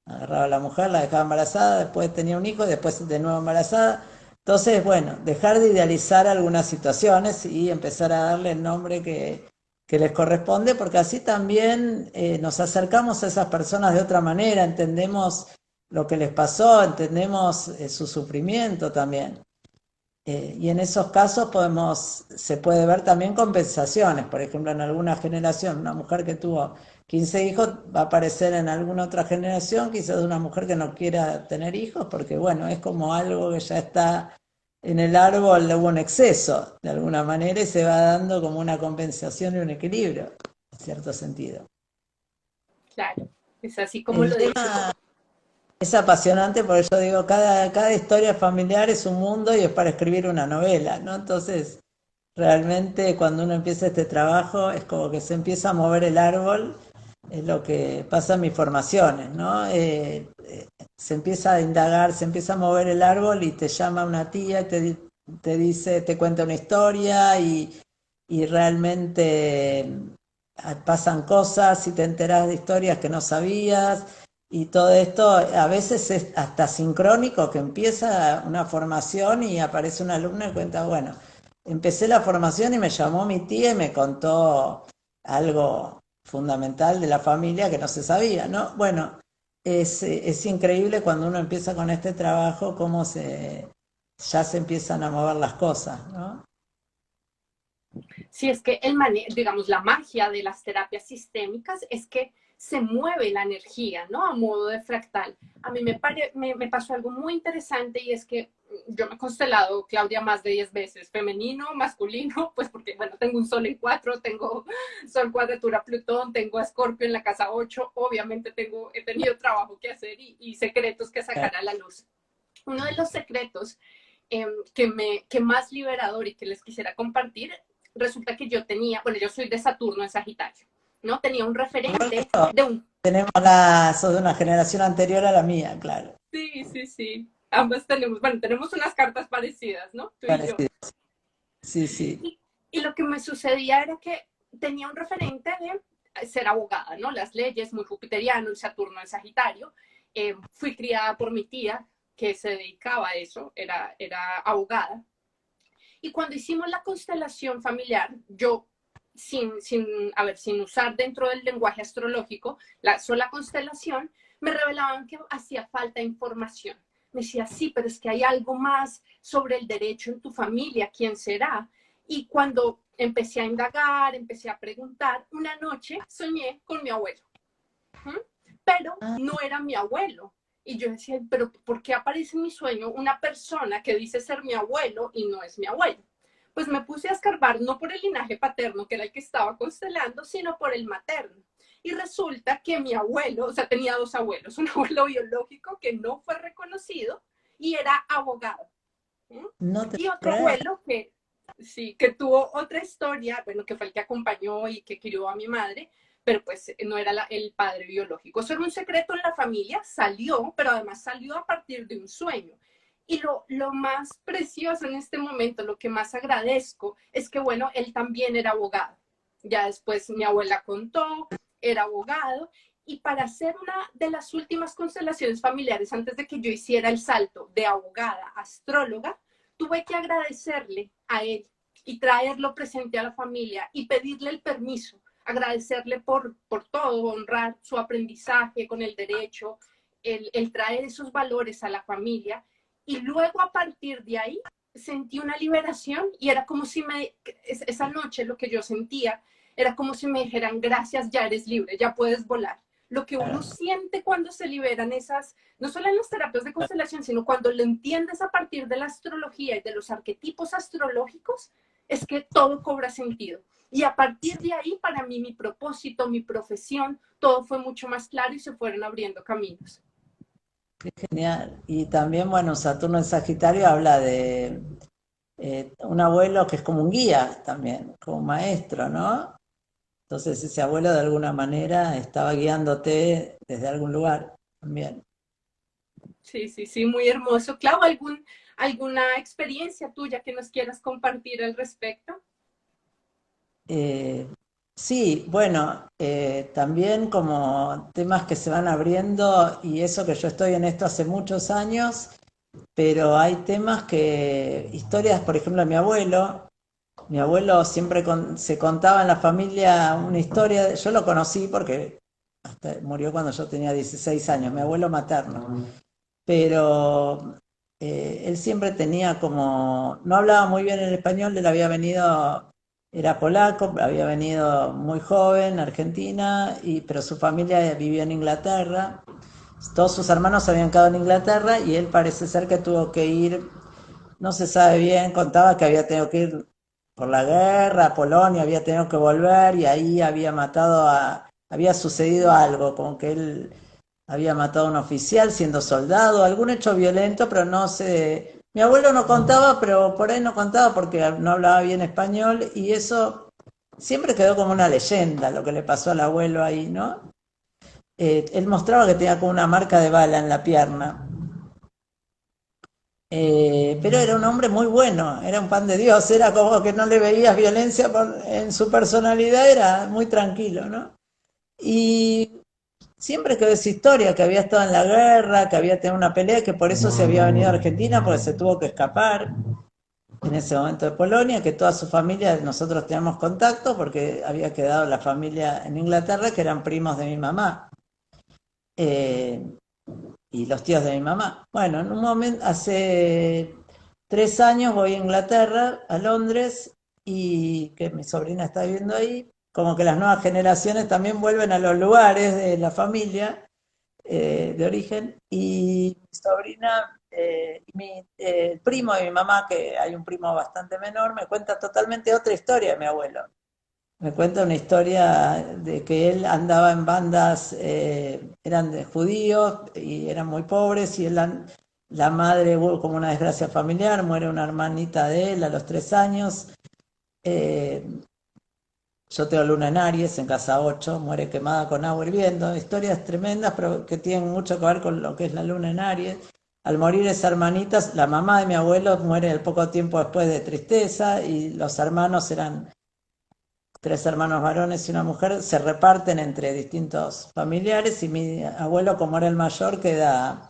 agarraba a la mujer, la dejaba embarazada, después tenía un hijo, después de nuevo embarazada. Entonces, bueno, dejar de idealizar algunas situaciones y empezar a darle el nombre que les corresponde, porque así también nos acercamos a esas personas de otra manera, entendemos lo que les pasó, entendemos su sufrimiento también. Y en esos casos se puede ver también compensaciones. Por ejemplo, en alguna generación, una mujer que tuvo 15 hijos va a aparecer en alguna otra generación, quizás una mujer que no quiera tener hijos, porque bueno, es como algo que ya está en el árbol, hubo un exceso, de alguna manera, y se va dando como una compensación y un equilibrio, en cierto sentido. Claro, es así como El lo dices. tema es apasionante porque yo digo, cada historia familiar es un mundo y es para escribir una novela, ¿no? Entonces, realmente cuando uno empieza este trabajo es como que se empieza a mover el árbol, es lo que pasa en mis formaciones, ¿no? Se empieza a indagar, se empieza a mover el árbol y te llama una tía y te dice, te cuenta una historia y realmente pasan cosas y te enteras de historias que no sabías Y todo esto a veces es hasta sincrónico, que empieza una formación y aparece un alumno y cuenta, bueno, empecé la formación y me llamó mi tía y me contó algo fundamental de la familia que no se sabía, ¿no? Bueno, es increíble cuando uno empieza con este trabajo cómo ya se empiezan a mover las cosas, ¿no? Si es que digamos, la magia de las terapias sistémicas es que se mueve la energía, ¿no? A modo de fractal. A mí me pasó algo muy interesante y es que yo me he constelado, Claudia, más de 10 veces, femenino, masculino, pues porque, bueno, tengo un sol en 4, tengo sol cuadratura Plutón, tengo a Escorpio en la casa 8, obviamente he tenido trabajo que hacer y secretos que sacar a la luz. Uno de los secretos que más liberador y que les quisiera compartir, resulta que yo soy de Saturno en Sagitario, ¿no? Tenía un Igual que referente yo, de un... sos de una generación anterior a la mía, claro. Sí, sí, sí. Ambas tenemos unas cartas parecidas, ¿no? Tú y yo. Parecido. Sí, sí. Y lo que me sucedía era que tenía un referente de ser abogada, ¿no? Las leyes, muy jupiteriano, el Saturno en Sagitario. Fui criada por mi tía, que se dedicaba a eso, era abogada. Y cuando hicimos la constelación familiar, yo, sin usar dentro del lenguaje astrológico, la sola constelación, me revelaban que hacía falta información. Me decía, sí, pero es que hay algo más sobre el derecho en tu familia, ¿quién será? Y cuando empecé a indagar, empecé a preguntar, una noche soñé con mi abuelo. ¿Mm? Pero Ah, no era mi abuelo. Y yo decía, pero ¿por qué aparece en mi sueño una persona que dice ser mi abuelo y no es mi abuelo? Pues me puse a escarbar no por el linaje paterno, que era el que estaba constelando, sino por el materno. Y resulta que mi abuelo, o sea, tenía dos abuelos, un abuelo biológico que no fue reconocido y era abogado. ¿Mm? no te Y otro puedo creer. abuelo que sí, que tuvo otra historia, bueno, que fue el que acompañó y que crió a mi madre, pero pues no era el padre biológico. Eso era un secreto en la familia, salió, pero además salió a partir de un sueño. Y lo más precioso en este momento, lo que más agradezco, es que, bueno, él también era abogado. Ya después mi abuela contó, era abogado, y para hacer una de las últimas constelaciones familiares, antes de que yo hiciera el salto de abogada a astróloga, tuve que agradecerle a él y traerlo presente a la familia y pedirle el permiso, agradecerle por todo, honrar su aprendizaje con el derecho, el traer esos valores a la familia. Y luego a partir de ahí sentí una liberación y era como si esa noche lo que yo sentía era como si me dijeran, gracias, ya eres libre, ya puedes volar. Lo que uno siente cuando se liberan esas, no solo en las terapias de constelación, sino cuando lo entiendes a partir de la astrología y de los arquetipos astrológicos, es que todo cobra sentido. Y a partir de ahí, para mí, mi propósito, mi profesión, todo fue mucho más claro y se fueron abriendo caminos. Qué genial. Y también, bueno, Saturno en Sagitario habla de un abuelo que es como un guía también, como un maestro, ¿no? Entonces ese abuelo de alguna manera estaba guiándote desde algún lugar también. Sí, sí, sí, muy hermoso. Clau, ¿alguna experiencia tuya que nos quieras compartir al respecto? Eh, sí, bueno, también como temas que se van abriendo y eso que yo estoy en esto hace muchos años, pero hay temas que, historias, por ejemplo, de mi abuelo siempre se contaba en la familia una historia, yo lo conocí porque hasta murió cuando yo tenía 16 años, mi abuelo materno, pero él siempre tenía como, no hablaba muy bien el español, él había venido, era polaco, había venido muy joven a Argentina, pero su familia vivía en Inglaterra, todos sus hermanos habían quedado en Inglaterra y él parece ser que tuvo que ir, no se sabe bien, contaba que había tenido que ir por la guerra a Polonia, había tenido que volver y ahí había sucedido algo, como que él había matado a un oficial siendo soldado, algún hecho violento, pero no sé. Mi abuelo no contaba, pero por ahí no contaba porque no hablaba bien español y eso siempre quedó como una leyenda lo que le pasó al abuelo ahí, ¿no? Él mostraba que tenía como una marca de bala en la pierna. Pero era un hombre muy bueno, era un pan de Dios, era como que no le veías violencia en su personalidad, era muy tranquilo, ¿no? Y siempre quedó esa historia, que había estado en la guerra, que había tenido una pelea, que por eso se había venido a Argentina, porque se tuvo que escapar en ese momento de Polonia, que toda su familia, nosotros teníamos contacto, porque había quedado la familia en Inglaterra, que eran primos de mi mamá. Eh, y los tíos de mi mamá. Bueno, en un momento, hace 3 años voy a Inglaterra, a Londres, y que mi sobrina está viviendo ahí, como que las nuevas generaciones también vuelven a los lugares de la familia de origen, y mi sobrina, el primo de mi mamá, que hay un primo bastante menor, me cuenta totalmente otra historia de mi abuelo. Me cuenta una historia de que él andaba en bandas, eran de judíos y eran muy pobres y la madre hubo como una desgracia familiar, muere una hermanita de él a los 3 años. eh, yo tengo luna en Aries, en casa 8 muere quemada con agua hirviendo. Historias tremendas, pero que tienen mucho que ver con lo que es la luna en Aries. Al morir esa hermanita, la mamá de mi abuelo muere al poco tiempo después de tristeza y los hermanos eran 3 hermanos varones y una mujer, se reparten entre distintos familiares y mi abuelo, como era el mayor, queda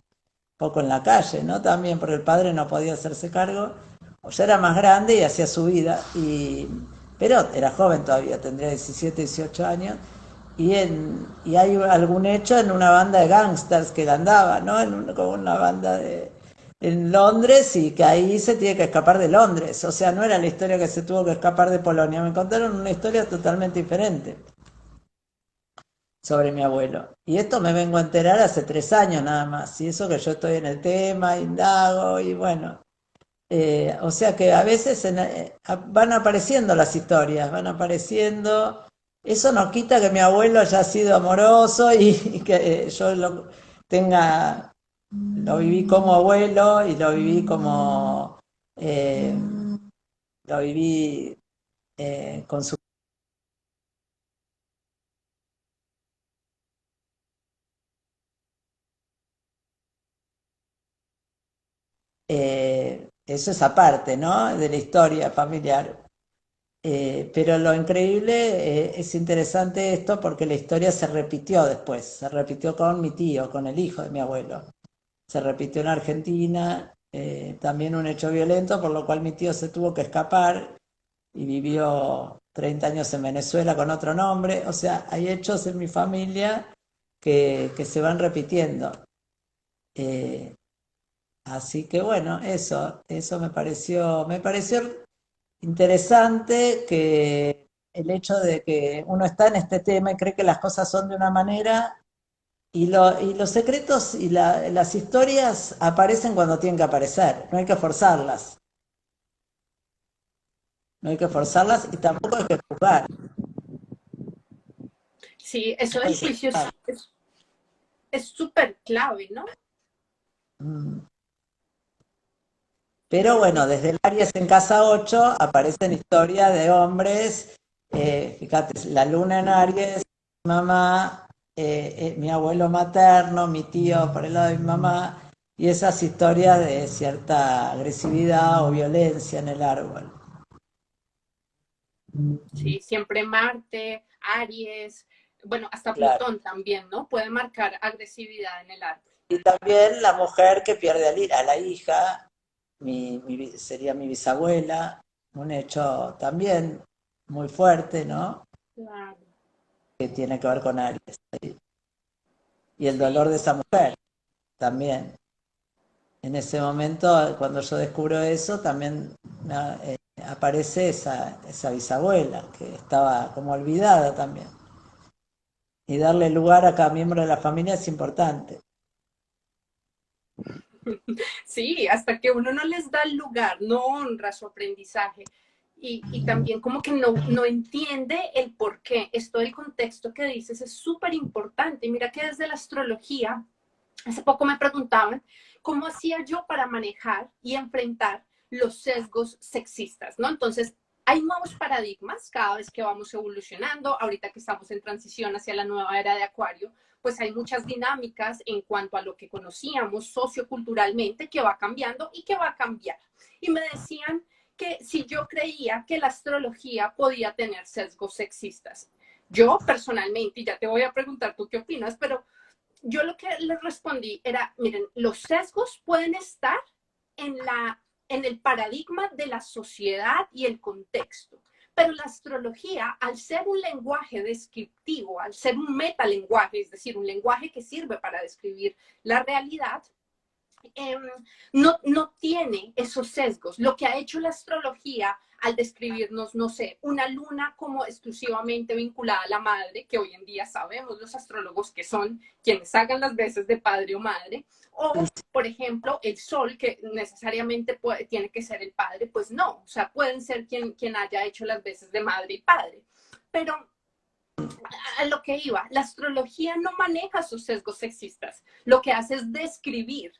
poco en la calle, ¿no? También porque el padre no podía hacerse cargo, o ya era más grande y hacía su vida, pero era joven todavía, tendría 17, 18 años, y hay algún hecho en una banda de gangsters que él andaba, ¿no? Como una banda en Londres y que ahí se tiene que escapar de Londres. O sea, no era la historia que se tuvo que escapar de Polonia. Me contaron una historia totalmente diferente sobre mi abuelo. Y esto me vengo a enterar hace 3 años nada más. Y eso que yo estoy en el tema, indago y bueno. O sea que a veces van apareciendo las historias, van apareciendo. Eso no quita que mi abuelo haya sido amoroso y que yo lo viví como abuelo y eh, lo viví con su... eso es aparte, ¿no? De la historia familiar. Pero lo increíble, es interesante esto porque la historia se repitió después, se repitió con mi tío, con el hijo de mi abuelo. Se repitió en Argentina, también un hecho violento, por lo cual mi tío se tuvo que escapar y vivió 30 años en Venezuela con otro nombre. O sea, hay hechos en mi familia que se van repitiendo. Eh, Así que bueno, eso me pareció interesante que el hecho de que uno está en este tema y cree que las cosas son de una manera y los secretos y las historias aparecen cuando tienen que aparecer, no hay que forzarlas, no hay que forzarlas y tampoco hay que juzgar. Sí, eso Tampoco del hay que juicio juzgar. es súper clave, ¿no? Mm. Pero bueno, desde el Aries en casa 8 aparecen historias de hombres, fíjate, la luna en Aries, mi mamá, mi abuelo materno, mi tío por el lado de mi mamá, y esas historias de cierta agresividad o violencia en el árbol. Sí, siempre Marte, Aries, bueno, hasta Claro. Plutón también, ¿no? Puede marcar agresividad en el árbol. Y también la mujer que pierde a la hija, sería mi bisabuela, un hecho también muy fuerte, ¿no? Claro, Que tiene que ver con Aries. Y el dolor sí, de esa mujer también. En ese momento, cuando yo descubro eso, también aparece esa bisabuela, que estaba como olvidada también. Y darle lugar a cada miembro de la familia es importante. sí, hasta que uno no les da el lugar, no honra su aprendizaje y también como que no entiende el por qué. Esto del contexto que dices es súper importante. Mira que desde la astrología, hace poco me preguntaban cómo hacía yo para manejar y enfrentar los sesgos sexistas, ¿no? Entonces, hay nuevos paradigmas cada vez que vamos evolucionando. Ahorita que estamos en transición hacia la nueva era de Acuario, pues hay muchas dinámicas en cuanto a lo que conocíamos socioculturalmente que va cambiando y que va a cambiar. Y me decían que si yo creía que la astrología podía tener sesgos sexistas. Yo personalmente, y ya te voy a preguntar tú qué opinas, pero yo lo que les respondí era, miren, los sesgos pueden estar en en el paradigma de la sociedad y el contexto. Pero la astrología, al ser un lenguaje descriptivo, al ser un metalenguaje, es decir, un lenguaje que sirve para describir la realidad, no tiene esos sesgos. Lo que ha hecho la astrología al describirnos, no sé, una luna como exclusivamente vinculada a la madre, que hoy en día sabemos los astrólogos que son quienes hagan las veces de padre o madre, o, por ejemplo, el sol, que necesariamente tiene que ser el padre, pues no, o sea, pueden ser quien haya hecho las veces de madre y padre. Pero a lo que iba, la astrología no maneja sus sesgos sexistas, lo que hace es describir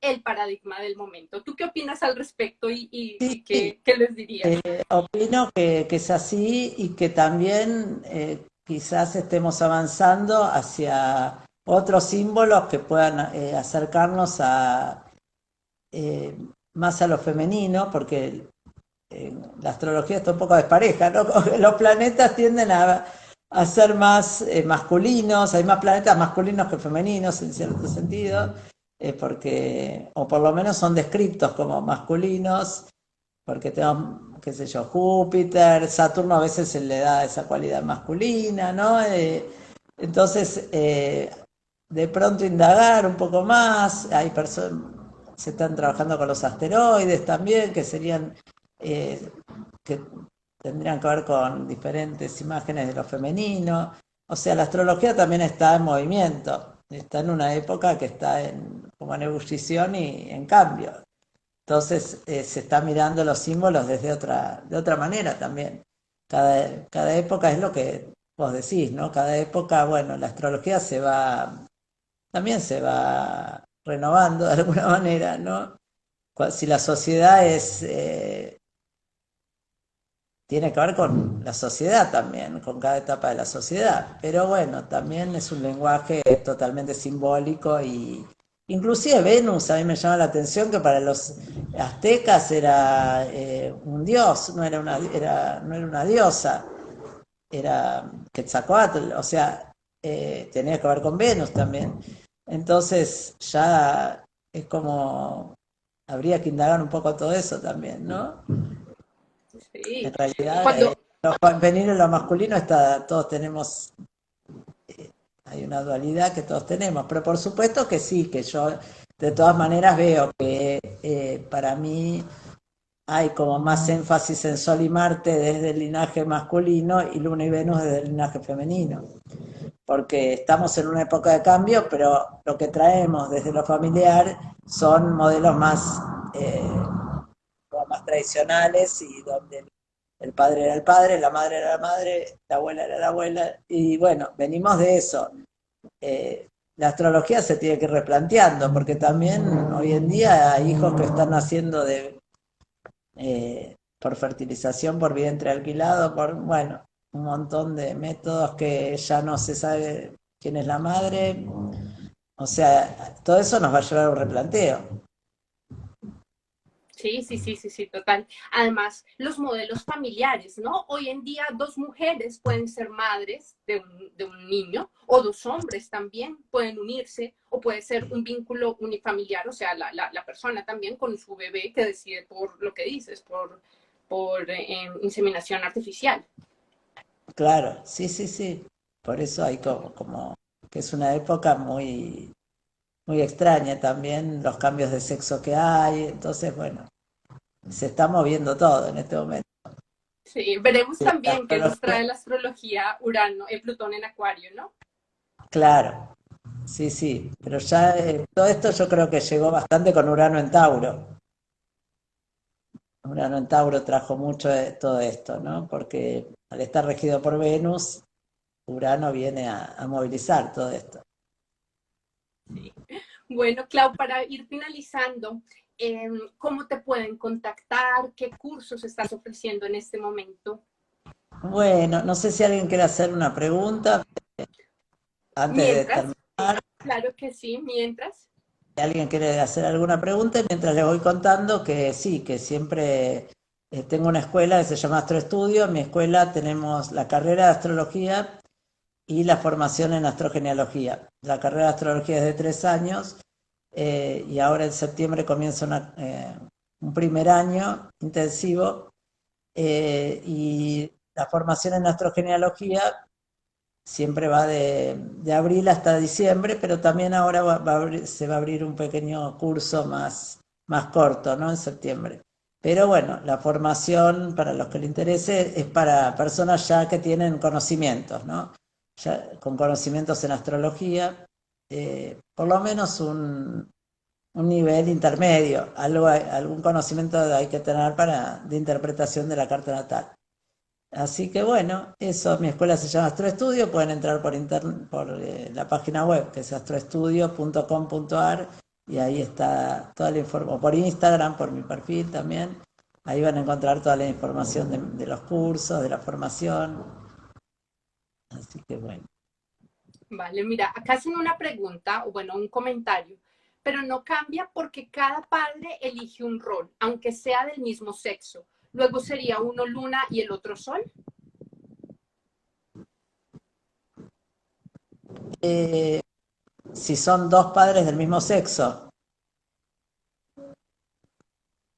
el paradigma del momento. ¿Tú qué opinas al respecto y qué les dirías? Opino que es así y que también quizás estemos avanzando hacia otros símbolos que puedan acercarnos a más a lo femenino, porque la astrología está un poco despareja, ¿no? Los planetas tienden a ser más masculinos, hay más planetas masculinos que femeninos en cierto sentido, porque, o por lo menos son descritos como masculinos, porque tenemos, qué sé yo, Júpiter, Saturno a veces se le da esa cualidad masculina, ¿no? Entonces, de pronto indagar un poco más, hay personas, se están trabajando con los asteroides también, que serían, que tendrían que ver con diferentes imágenes de lo femenino. O sea, la astrología también está en movimiento, está en una época que está como en ebullición y en cambio. Entonces se está mirando los símbolos de otra manera también. Cada época es lo que vos decís, ¿no? Cada época, bueno, la astrología también se va renovando de alguna manera, ¿no? Si la sociedad tiene que ver con la sociedad también, con cada etapa de la sociedad, pero bueno, también es un lenguaje totalmente simbólico y inclusive Venus a mí me llama la atención que para los aztecas era un dios, no era una diosa, era Quetzalcóatl, o sea, tenía que ver con Venus también. Entonces ya es como, habría que indagar un poco todo eso también, ¿no? En Sí. realidad, Cuando, lo femenino y lo masculino todos tenemos, hay una dualidad que todos tenemos, pero por supuesto que sí, que yo de todas maneras veo que para mí hay como más énfasis en Sol y Marte desde el linaje masculino y Luna y Venus desde el linaje femenino, porque estamos en una época de cambio, pero lo que traemos desde lo familiar son modelos más tradicionales y donde el padre era el padre, la madre era la madre, la abuela era la abuela, y bueno, venimos de eso. La astrología se tiene que ir replanteando, porque también hoy en día hay hijos que están naciendo por fertilización, por vientre alquilado, bueno, un montón de métodos que ya no se sabe quién es la madre. O sea, todo eso nos va a llevar a un replanteo. sí, total. Además, los modelos familiares, ¿no? Hoy en día dos mujeres pueden ser madres de un niño o dos hombres también pueden unirse o puede ser un vínculo unifamiliar, o sea, la persona también con su bebé que decide por lo que dices, por inseminación artificial. Claro, sí, sí, sí. Por eso hay como que es una época muy extraña también, los cambios de sexo que hay. Entonces, bueno, se está moviendo todo en este momento. Sí, veremos La también qué nos astrología, trae la astrología Urano, Plutón en Acuario, ¿no? claro, sí, sí. Pero ya todo esto yo creo que llegó bastante con Urano en Tauro. Urano en Tauro trajo mucho de todo esto, ¿no? Porque al estar regido por Venus, Urano viene a movilizar todo esto. Sí. Bueno, Clau, para ir finalizando, ¿cómo te pueden contactar? ¿Qué cursos estás ofreciendo en este momento? Bueno, no sé si alguien quiere hacer una pregunta antes de Mientras, terminar. claro que sí, mientras. Si alguien quiere hacer alguna pregunta, mientras le voy contando que sí, que siempre tengo una escuela que se llama Astroestudio. En mi escuela tenemos la carrera de astrología y la formación en astrogenealogía. La carrera de astrología es de 3 años y ahora en septiembre comienza un primer año intensivo y la formación en astrogenealogía siempre va de abril hasta diciembre, pero también ahora se va a abrir un pequeño curso más corto, ¿no? En septiembre. Pero bueno, la formación, para los que le interese, es para personas ya que tienen conocimientos, ¿no? Ya con conocimientos en astrología, por lo menos un nivel intermedio, algún conocimiento hay que tener de interpretación de la carta natal. Así que bueno, eso, mi escuela se llama Astroestudio, pueden entrar por la página web que es astroestudio.com.ar y ahí está toda la información, por Instagram, por mi perfil también, ahí van a encontrar toda la información de los cursos, de la formación, así que bueno. Vale, mira, acá hacen una pregunta, o bueno, un comentario, pero no cambia porque cada padre elige un rol, aunque sea del mismo sexo. Luego sería uno luna y el otro sol. Si son dos padres del mismo sexo,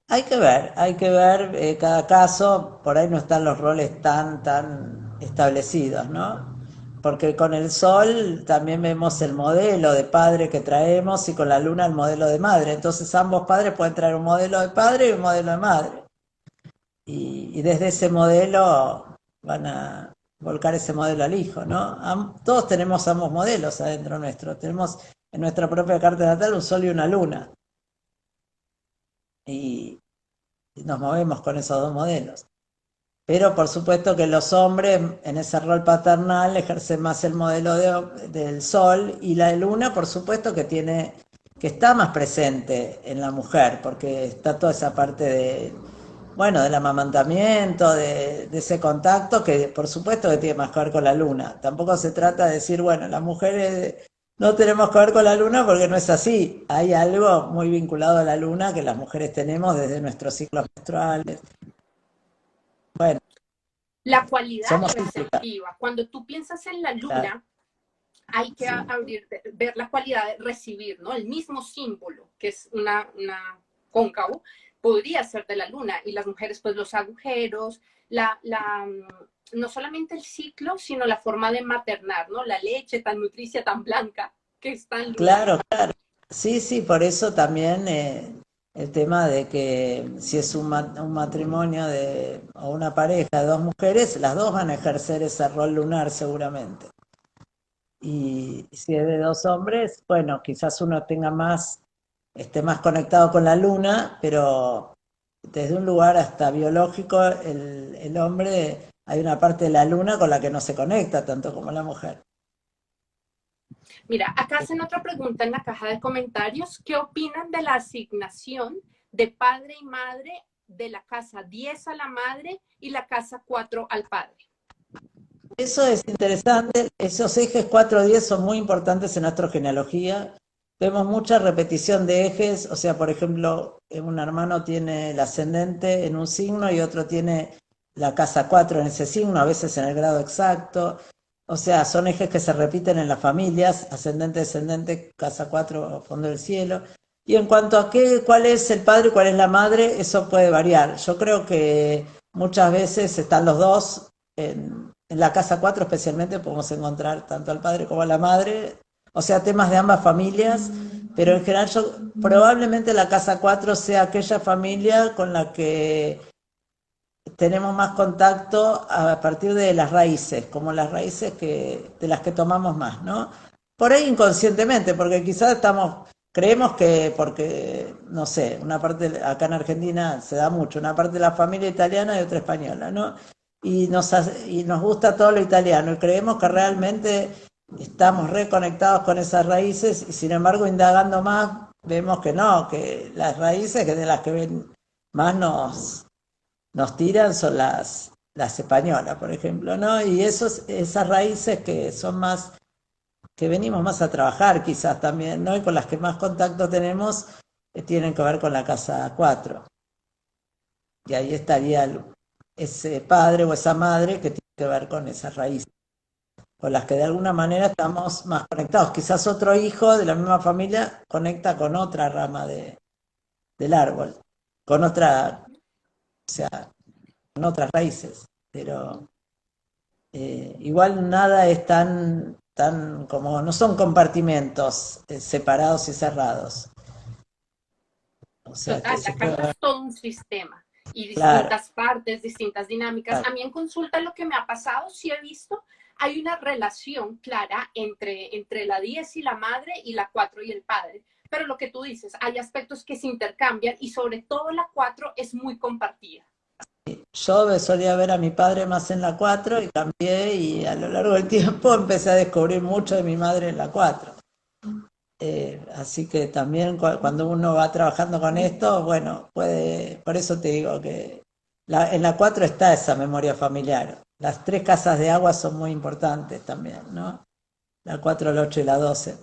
hay que ver cada caso, por ahí no están los roles tan establecidos, ¿no? Porque con el sol también vemos el modelo de padre que traemos y con la luna el modelo de madre. Entonces ambos padres pueden traer un modelo de padre y un modelo de madre. Y desde ese modelo van a volcar ese modelo al hijo, ¿no? Todos tenemos ambos modelos adentro nuestro. Tenemos en nuestra propia carta natal un sol y una luna. Y nos movemos con esos dos modelos. Pero por supuesto que los hombres en ese rol paternal ejercen más el modelo del sol y la de luna, por supuesto que está más presente en la mujer, porque está toda esa parte del amamantamiento, de ese contacto, que por supuesto que tiene más que ver con la luna. Tampoco se trata de decir, bueno, las mujeres no tenemos que ver con la luna porque no es así. Hay algo muy vinculado a la luna que las mujeres tenemos desde nuestros ciclos menstruales. Bueno, La cualidad somos cíclicas. receptiva. Cuando tú piensas en la Claro, luna, hay que sí. ver la cualidad de recibir, ¿no? El mismo símbolo, que es una cóncavo, podría ser de la luna. Y las mujeres, pues los agujeros, no solamente el ciclo, sino la forma de maternar, ¿no? La leche tan nutricia, tan blanca, que es tan lunar. Claro, claro. Sí, sí, por eso también el tema de que si es un matrimonio o una pareja de dos mujeres, las dos van a ejercer ese rol lunar seguramente. Y si es de dos hombres, bueno, quizás uno esté más conectado con la luna, pero desde un lugar hasta biológico, el hombre, hay una parte de la luna con la que no se conecta tanto como la mujer. Mira, acá hacen otra pregunta en la caja de comentarios. ¿Qué opinan de la asignación de padre y madre de la casa 10 a la madre y la casa 4 al padre? Eso es interesante, esos ejes 4-10 son muy importantes en astrogenealogía. Vemos mucha repetición de ejes, o sea, por ejemplo, un hermano tiene el ascendente en un signo y otro tiene la casa 4 en ese signo, a veces en el grado exacto. O sea, son ejes que se repiten en las familias, ascendente, descendente, casa 4, fondo del cielo. Y en cuanto a cuál es el padre y cuál es la madre, eso puede variar. Yo creo que muchas veces están los dos en la casa 4 especialmente podemos encontrar tanto al padre como a la madre, o sea, temas de ambas familias, pero en general probablemente la casa 4 sea aquella familia con la que tenemos más contacto a partir de las raíces, como las raíces de las que tomamos más, ¿no? Por ahí inconscientemente, porque quizás creemos que porque, no sé, una parte, acá en Argentina se da mucho, una parte de la familia italiana y otra española, ¿no? Y nos gusta todo lo italiano y creemos que realmente estamos reconectados con esas raíces y sin embargo indagando más vemos que no, que las raíces que de las que más nos tiran son las españolas, por ejemplo, ¿no? Y esas raíces que son más, que venimos más a trabajar quizás también, ¿no? Y con las que más contacto tenemos, tienen que ver con la casa 4. Y ahí estaría ese padre o esa madre que tiene que ver con esas raíces. con las que de alguna manera estamos más conectados. Quizás otro hijo de la misma familia conecta con otra rama del árbol, con otra, o sea, con otras raíces, pero igual nada es tan como, no son compartimentos separados y cerrados. O sea que Total, se la carta puede, es todo un sistema y claro, distintas partes, distintas dinámicas. claro. A mí en consulta lo que me ha pasado, sí he visto, hay una relación clara entre la 10 y la madre y la 4 y el padre. Pero lo que tú dices, hay aspectos que se intercambian y sobre todo la 4 es muy compartida. Yo solía ver a mi padre más en la 4 y cambié y a lo largo del tiempo empecé a descubrir mucho de mi madre en la 4. Así que también cuando uno va trabajando con esto, bueno, puede, por eso te digo que en la 4 está esa memoria familiar. Las tres casas de agua son muy importantes también, ¿no? La 4, la 8 y la 12.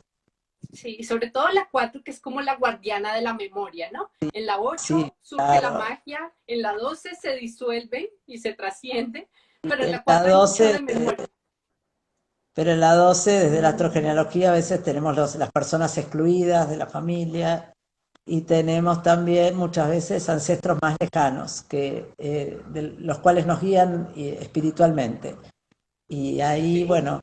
Sí, y sobre todo la 4 que es como la guardiana de la memoria, ¿no? En la Sí, 8 surge la claro. magia, en la 12 se disuelve y se trasciende, pero en En la la 4 hay mucho de 12, memoria. pero en la 12, desde la astrogenealogía, a veces tenemos las personas excluidas de la familia y tenemos también muchas veces ancestros más lejanos, de los cuales nos guían espiritualmente. Y ahí, Sí. bueno,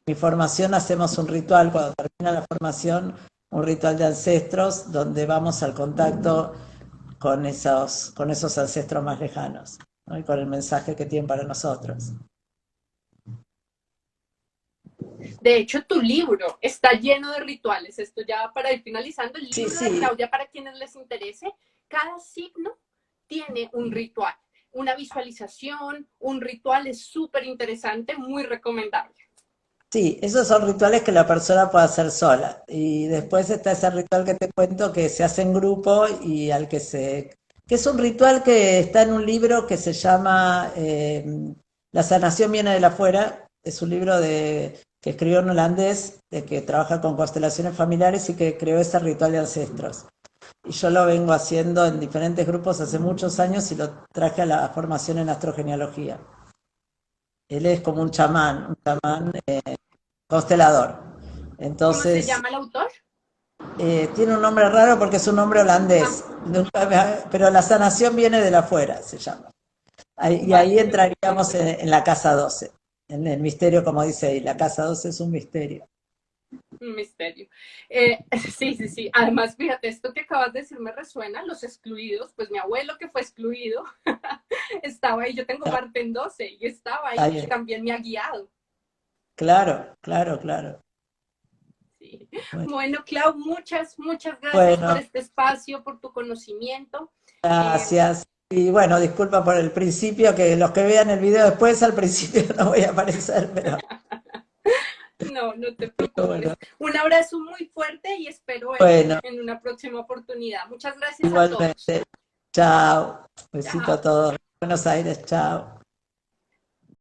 mi formación hacemos un ritual, cuando termina la formación, un ritual de ancestros, donde vamos al contacto con esos ancestros más lejanos, ¿no? Y con el mensaje que tienen para nosotros. De hecho, tu libro está lleno de rituales. Esto ya para ir finalizando, el Sí, libro de sí, Claudia, para quienes les interese, cada signo tiene un ritual, una visualización, un ritual es súper interesante, muy recomendable. sí, esos son rituales que la persona puede hacer sola. Y después está ese ritual que te cuento que se hace en grupo y que es un ritual que está en un libro que se llama La sanación viene de la afuera. Es un libro que escribió un holandés que trabaja con constelaciones familiares y que creó ese ritual de ancestros. Y yo lo vengo haciendo en diferentes grupos hace muchos años y lo traje a la formación en astrogenealogía. Él es como un chamán constelador. ¿Cómo se Entonces, llama el autor? tiene un nombre raro porque es un nombre Ah, holandés, pero la sanación viene de la afuera, se llama. Y ahí vale, entraríamos perfecto. en la casa 12, en el misterio, como dice ahí, la casa 12 es un misterio. Un misterio. Sí, sí, sí. Además, fíjate, esto que acabas de decir me resuena, los excluidos, pues mi abuelo que fue excluido estaba ahí, yo tengo Marte en 12 y estaba ahí y Ahí, también me ha guiado. claro, claro, claro. Sí. Bueno, Bueno, Clau, muchas, muchas gracias por bueno, este espacio, por tu conocimiento. Eh, gracias. Y bueno, disculpa por el principio, que los que vean el video después, al principio no voy a aparecer, no, no te pero bueno, preocupes. Un abrazo muy fuerte y espero verte bueno, en una próxima oportunidad. Muchas gracias a todos. igualmente. Chao. Besito a Chao. todos. Buenos Aires, chao.